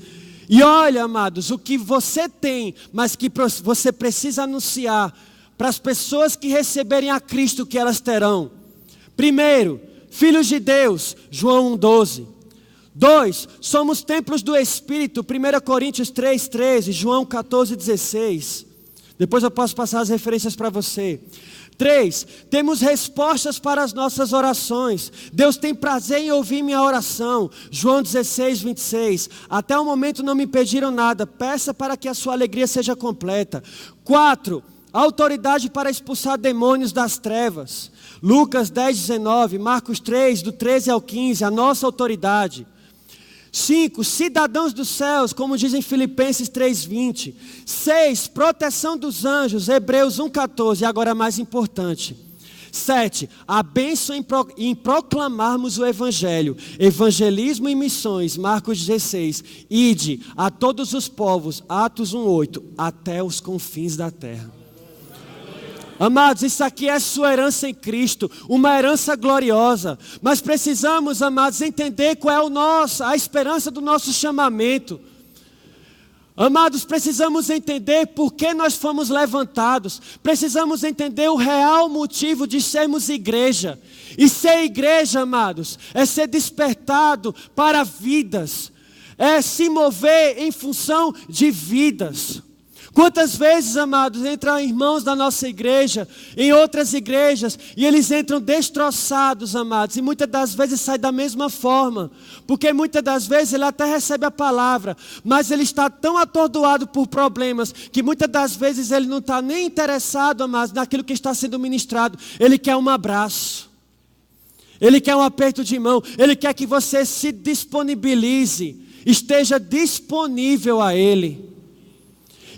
E olha, amados, o que você tem, mas que você precisa anunciar, para as pessoas que receberem a Cristo, que elas terão. Primeiro, filhos de Deus, João 1,12. 2, somos templos do Espírito, 1 Coríntios 3,13, João 14,16. Depois eu posso passar as referências para você. 3, temos respostas para as nossas orações. Deus tem prazer em ouvir minha oração. João 16,26. Até o momento não me pediram nada. Peça para que a sua alegria seja completa. 4, autoridade para expulsar demônios das trevas. Lucas 10,19, Marcos 3, do 13 ao 15, a nossa autoridade. 5, cidadãos dos céus, como dizem Filipenses 3,20. 6, proteção dos anjos, Hebreus 1,14, e agora mais importante. 7, a bênção em proclamarmos o Evangelho, evangelismo e missões, Marcos 16. Ide a todos os povos, Atos 1,8, até os confins da terra. Amados, isso aqui é sua herança em Cristo, uma herança gloriosa. Mas precisamos, amados, entender qual é a esperança do nosso chamamento. Amados, precisamos entender por que nós fomos levantados. Precisamos entender o real motivo de sermos igreja. E ser igreja, amados, é ser despertado para vidas. É se mover em função de vidas. Quantas vezes, amados, entram irmãos da nossa igreja, em outras igrejas, e eles entram destroçados, amados, e muitas das vezes saem da mesma forma, porque muitas das vezes ele até recebe a palavra, mas ele está tão atordoado por problemas, que muitas das vezes ele não está nem interessado, amados, naquilo que está sendo ministrado. Ele quer um abraço, ele quer um aperto de mão, ele quer que você se disponibilize, esteja disponível a ele.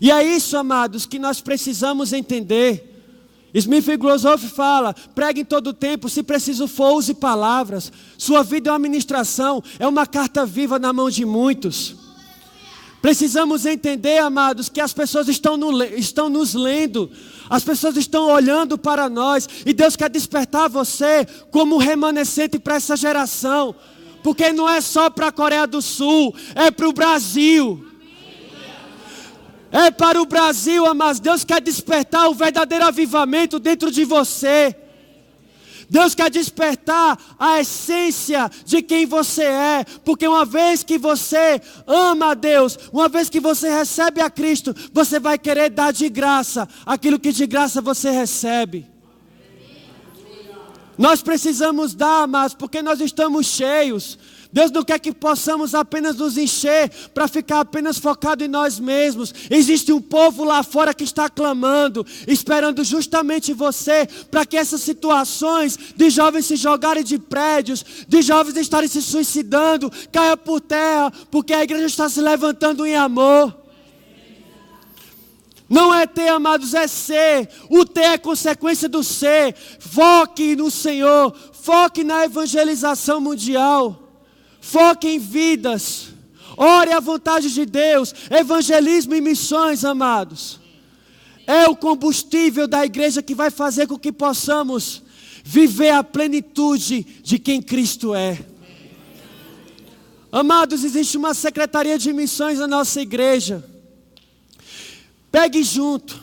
E é isso, amados, que nós precisamos entender. Smith Wigglesworth fala: pregue em todo tempo, se preciso for, use palavras. Sua vida é uma ministração, é uma carta viva na mão de muitos. Precisamos entender, amados, que as pessoas estão nos lendo, as pessoas estão olhando para nós, e Deus quer despertar você como um remanescente para essa geração, porque não é só para a Coreia do Sul, é para o Brasil. É para o Brasil, amados. Deus quer despertar o verdadeiro avivamento dentro de você. Deus quer despertar a essência de quem você é. Porque uma vez que você ama a Deus, uma vez que você recebe a Cristo, você vai querer dar de graça aquilo que de graça você recebe. Nós precisamos dar, mas porque nós estamos cheios. Deus não quer que possamos apenas nos encher para ficar apenas focado em nós mesmos. Existe um povo lá fora que está clamando, esperando justamente você, para que essas situações de jovens se jogarem de prédios, de jovens estarem se suicidando, caia por terra, porque a igreja está se levantando em amor. Não é ter, amados, é ser. O ter é consequência do ser. Foque no Senhor. Foque na evangelização mundial. Foque em vidas. Ore à vontade de Deus. Evangelismo e missões, amados, é o combustível da igreja que vai fazer com que possamos viver a plenitude de quem Cristo é. Amados, existe uma secretaria de missões na nossa igreja. Pegue junto.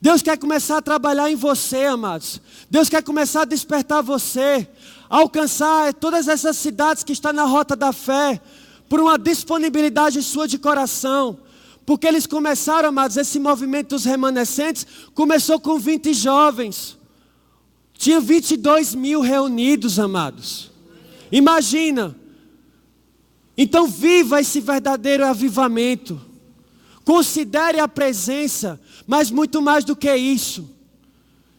Deus quer começar a trabalhar em você, amados. Deus quer começar a despertar você, alcançar todas essas cidades que estão na rota da fé, por uma disponibilidade sua de coração. Porque eles começaram, amados, esse movimento dos remanescentes começou com 20 jovens. Tinha 22 mil reunidos, amados. Imagina. Então viva esse verdadeiro avivamento. Considere a presença, mas muito mais do que isso.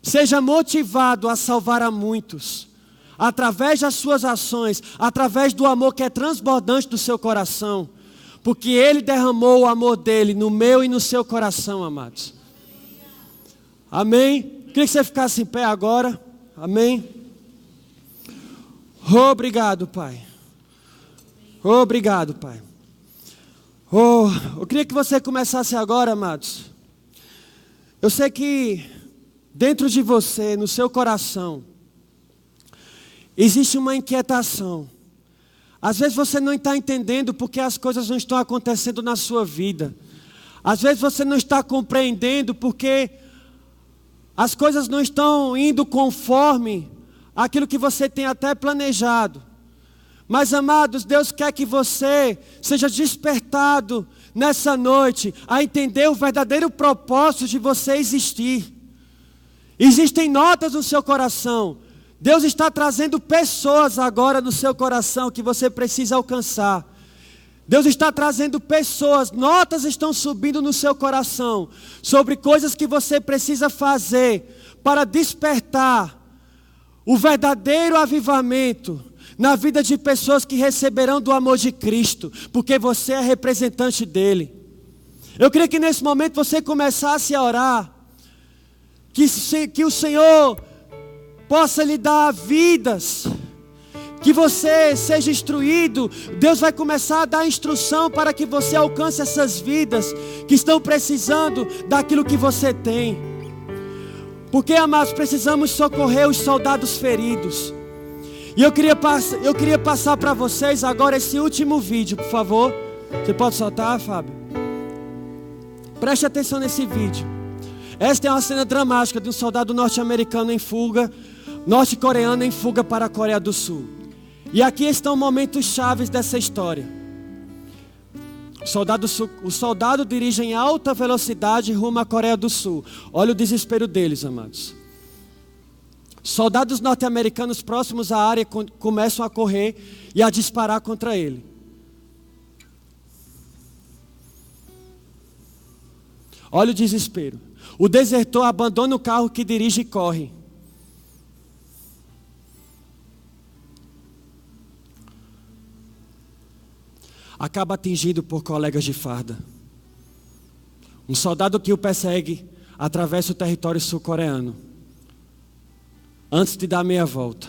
Seja motivado a salvar a muitos, através das suas ações, através do amor que é transbordante do seu coração. Porque Ele derramou o amor dEle no meu e no seu coração, amados. Amém? Queria que você ficasse em pé agora. Amém? Obrigado, Pai. Obrigado, Pai. Eu queria que você começasse agora, amados. Eu sei que dentro de você, no seu coração, existe uma inquietação. Às vezes você não está entendendo porque as coisas não estão acontecendo na sua vida. Às vezes você não está compreendendo porque as coisas não estão indo conforme aquilo que você tem até planejado. Mas, amados, Deus quer que você seja despertado nessa noite a entender o verdadeiro propósito de você existir. Existem notas no seu coração. Deus está trazendo pessoas agora no seu coração que você precisa alcançar. Deus está trazendo pessoas, notas estão subindo no seu coração sobre coisas que você precisa fazer para despertar o verdadeiro avivamento na vida de pessoas que receberão do amor de Cristo, porque você é representante dEle. Eu queria que nesse momento você começasse a orar, que o Senhor possa lhe dar vidas, que você seja instruído. Deus vai começar a dar instrução para que você alcance essas vidas que estão precisando daquilo que você tem. Porque, amados, precisamos socorrer os soldados feridos. E eu queria passar para vocês agora esse último vídeo, por favor. Você pode soltar, Fábio? Preste atenção nesse vídeo. Esta é uma cena dramática de um soldado norte-americano em fuga, norte-coreano em fuga para a Coreia do Sul. E aqui estão momentos chaves dessa história. O soldado dirige em alta velocidade rumo à Coreia do Sul. Olha o desespero deles, amados. Soldados norte-americanos próximos à área começam a correr e a disparar contra ele. Olha o desespero. O desertor abandona o carro que dirige e corre. Acaba atingido por colegas de farda. Um soldado que o persegue atravessa o território sul-coreano antes de dar meia volta.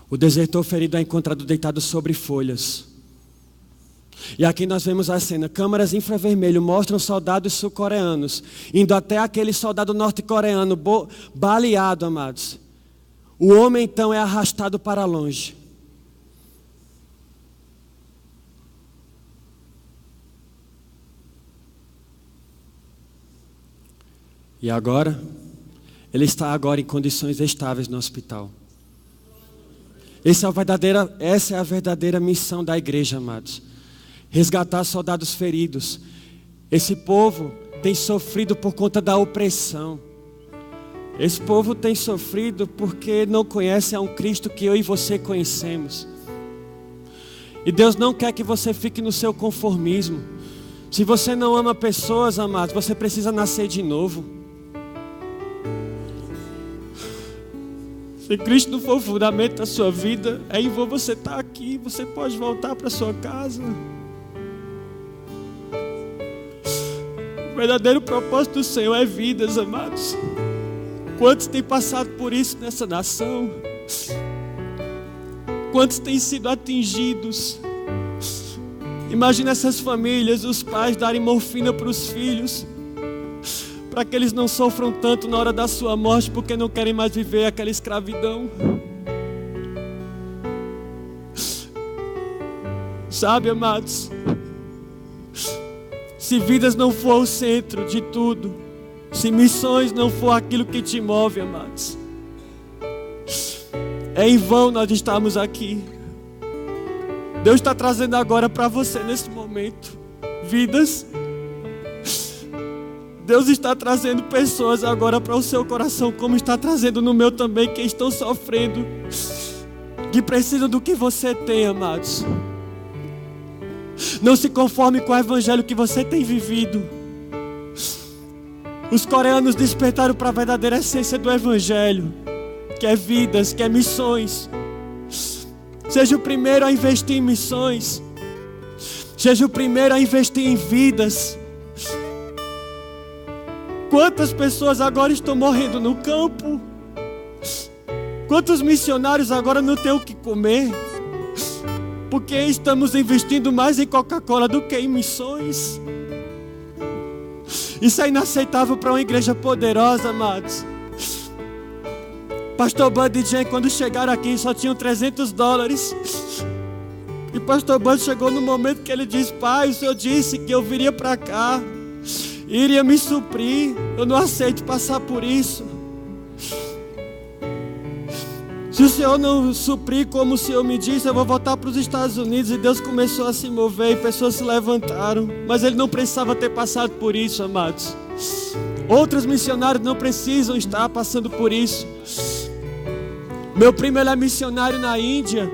O desertor ferido é encontrado deitado sobre folhas. E aqui nós vemos a cena. Câmeras infravermelho mostram soldados sul-coreanos indo até aquele soldado norte-coreano baleado, amados. O homem então é arrastado para longe. E agora, ele está agora em condições estáveis no hospital. Essa é a verdadeira missão da igreja, amados. Resgatar soldados feridos. Esse povo tem sofrido por conta da opressão. Esse povo tem sofrido porque não conhece a um Cristo que eu e você conhecemos. E Deus não quer que você fique no seu conformismo. Se você não ama pessoas, amados, você precisa nascer de novo. Se Cristo não for o fundamento da sua vida, é em vão você estar aqui. Você pode voltar para sua casa. O verdadeiro propósito do Senhor é vidas, amados. Quantos têm passado por isso nessa nação? Quantos têm sido atingidos? Imagina essas famílias, os pais darem morfina para os filhos, para que eles não sofram tanto na hora da sua morte, porque não querem mais viver aquela escravidão. Sabe, amados, se vidas não for o centro de tudo, se missões não for aquilo que te move, amados, é em vão nós estamos aqui. Deus está trazendo agora para você nesse momento vidas. Deus está trazendo pessoas agora para o seu coração, como está trazendo no meu também, que estão sofrendo, que precisam do que você tem, amados. Não se conforme com o evangelho que você tem vivido. Os coreanos despertaram para a verdadeira essência do evangelho, que é vidas, que é missões. Seja o primeiro a investir em missões. Seja o primeiro a investir em vidas. Quantas pessoas agora estão morrendo no campo? Quantos missionários agora não têm o que comer? Porque estamos investindo mais em Coca-Cola do que em missões. Isso é inaceitável para uma igreja poderosa, amados. Pastor Bud e Jen, quando chegaram aqui, só tinham $300. E Pastor Bud chegou no momento que ele disse: pai, o Senhor disse que eu viria para cá, iria me suprir. Eu não aceito passar por isso. Se o Senhor não suprir como o Senhor me disse, eu vou voltar para os Estados Unidos. E Deus começou a se mover e pessoas se levantaram. Mas ele não precisava ter passado por isso, amados. Outros missionários não precisam estar passando por isso. Meu primo, ele é missionário na Índia.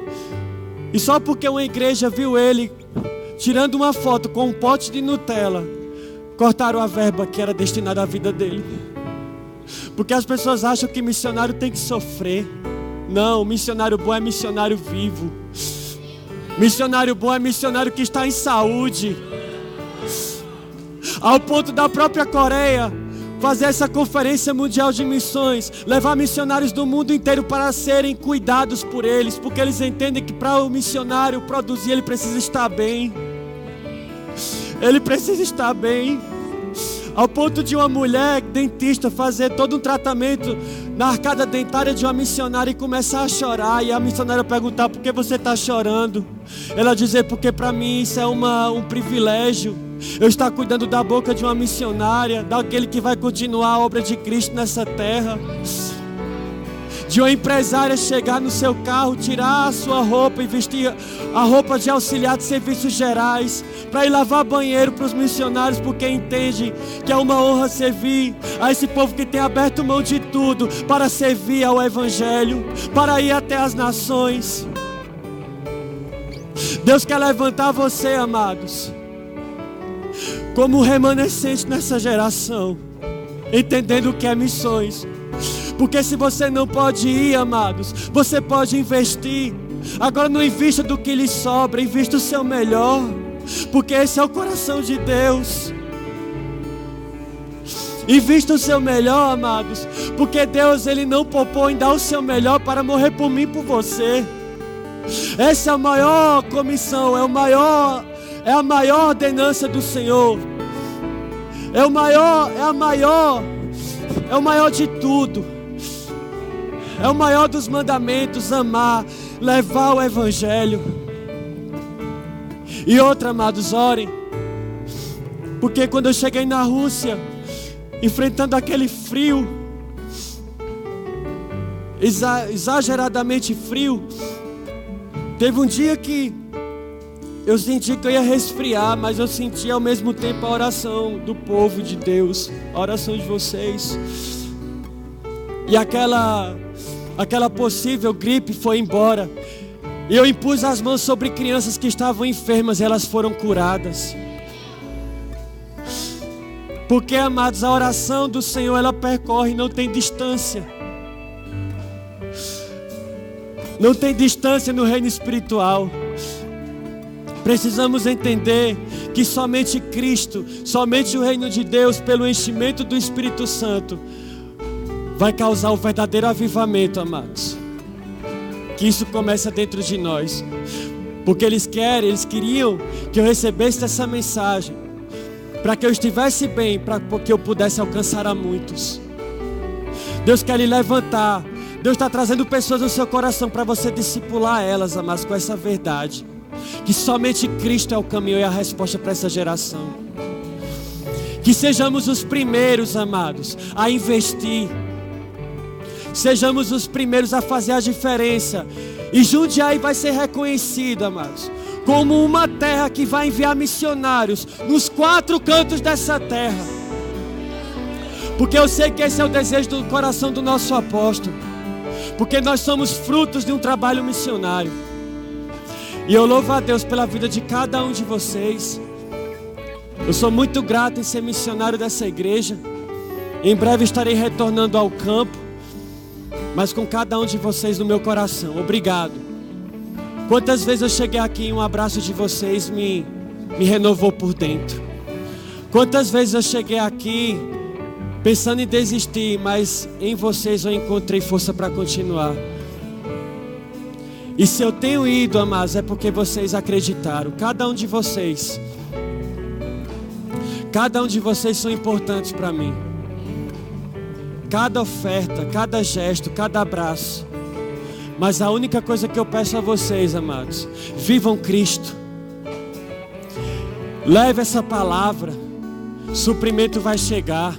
E só porque uma igreja viu ele tirando uma foto com um pote de Nutella, cortaram a verba que era destinada à vida dele. Porque as pessoas acham que missionário tem que sofrer. Não, missionário bom é missionário vivo. Missionário bom é missionário que está em saúde. Ao ponto da própria Coreia fazer essa conferência mundial de missões, levar missionários do mundo inteiro para serem cuidados por eles, porque eles entendem que para o missionário produzir, ele precisa estar bem. Ele precisa estar bem. Ao ponto de uma mulher dentista fazer todo um tratamento na arcada dentária de uma missionária e começar a chorar. E a missionária perguntar: por que você está chorando? Ela dizer: porque para mim isso é um privilégio. Eu estar cuidando da boca de uma missionária, daquele que vai continuar a obra de Cristo nessa terra. De uma empresária chegar no seu carro, tirar a sua roupa e vestir a roupa de auxiliar de serviços gerais, para ir lavar banheiro para os missionários, porque entende que é uma honra servir a esse povo que tem aberto mão de tudo para servir ao evangelho, para ir até as nações. Deus quer levantar você, amados, como remanescente nessa geração, entendendo o que é missões. Porque se você não pode ir, amados, você pode investir. Agora não invista do que lhe sobra, invista o seu melhor, porque esse é o coração de Deus. Invista o seu melhor, amados, porque Deus, Ele não poupou em dar o seu melhor para morrer por mim e por você. Essa é a maior comissão, é a maior ordenança do Senhor. É o maior de tudo. É o maior dos mandamentos: amar, levar o evangelho. E outra, amados, orem. Porque quando eu cheguei na Rússia, enfrentando aquele frio, exageradamente frio, teve um dia que eu senti que eu ia resfriar, mas eu senti ao mesmo tempo a oração do povo de Deus, a oração de vocês. E aquela possível gripe foi embora. E eu impus as mãos sobre crianças que estavam enfermas e elas foram curadas. Porque, amados, a oração do Senhor, ela percorre, não tem distância. Não tem distância no reino espiritual. Precisamos entender que somente Cristo, somente o reino de Deus, pelo enchimento do Espírito Santo, vai causar o verdadeiro avivamento, amados. Que isso começa dentro de nós. Porque eles queriam que eu recebesse essa mensagem, para que eu estivesse bem, para que eu pudesse alcançar a muitos. Deus quer lhe levantar. Deus está trazendo pessoas no seu coração para você discipular elas, amados, com essa verdade. Que somente Cristo é o caminho e a resposta para essa geração. Que sejamos os primeiros, amados, a investir. Sejamos os primeiros a fazer a diferença. E Jundiaí vai ser reconhecido, amados, como uma terra que vai enviar missionários nos 4 cantos dessa terra. Porque eu sei que esse é o desejo do coração do nosso apóstolo. Porque nós somos frutos de um trabalho missionário. E eu louvo a Deus pela vida de cada um de vocês. Eu sou muito grato em ser missionário dessa igreja. Em breve estarei retornando ao campo, mas com cada um de vocês no meu coração. Obrigado. Quantas vezes eu cheguei aqui e um abraço de vocês me renovou por dentro. Quantas vezes eu cheguei aqui pensando em desistir, mas em vocês eu encontrei força para continuar. E se eu tenho ido, amados, é porque vocês acreditaram. Cada um de vocês são importantes para mim. Cada oferta, cada gesto, cada abraço. Mas a única coisa que eu peço a vocês, amados, vivam Cristo. Leve essa palavra. Suprimento vai chegar.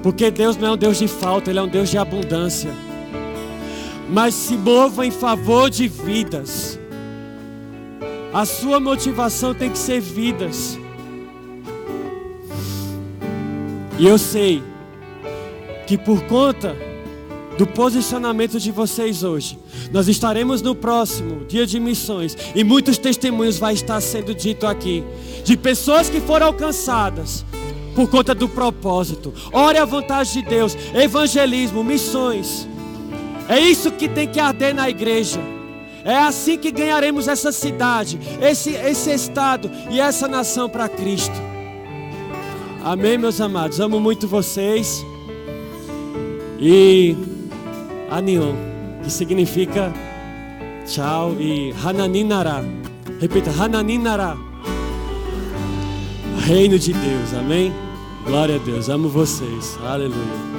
Porque Deus não é um Deus de falta, Ele é um Deus de abundância. Mas se mova em favor de vidas. A sua motivação tem que ser vidas. E eu sei que por conta do posicionamento de vocês hoje, nós estaremos no próximo dia de missões e muitos testemunhos vai estar sendo dito aqui, de pessoas que foram alcançadas por conta do propósito. Ore à vontade de Deus, evangelismo, missões. É isso que tem que arder na igreja. É assim que ganharemos essa cidade, esse estado e essa nação para Cristo. Amém, meus amados. Amo muito vocês. E Anion, que significa tchau, e Hananinara. Repita, Hananinara. Reino de Deus, amém? Glória a Deus, amo vocês. Aleluia.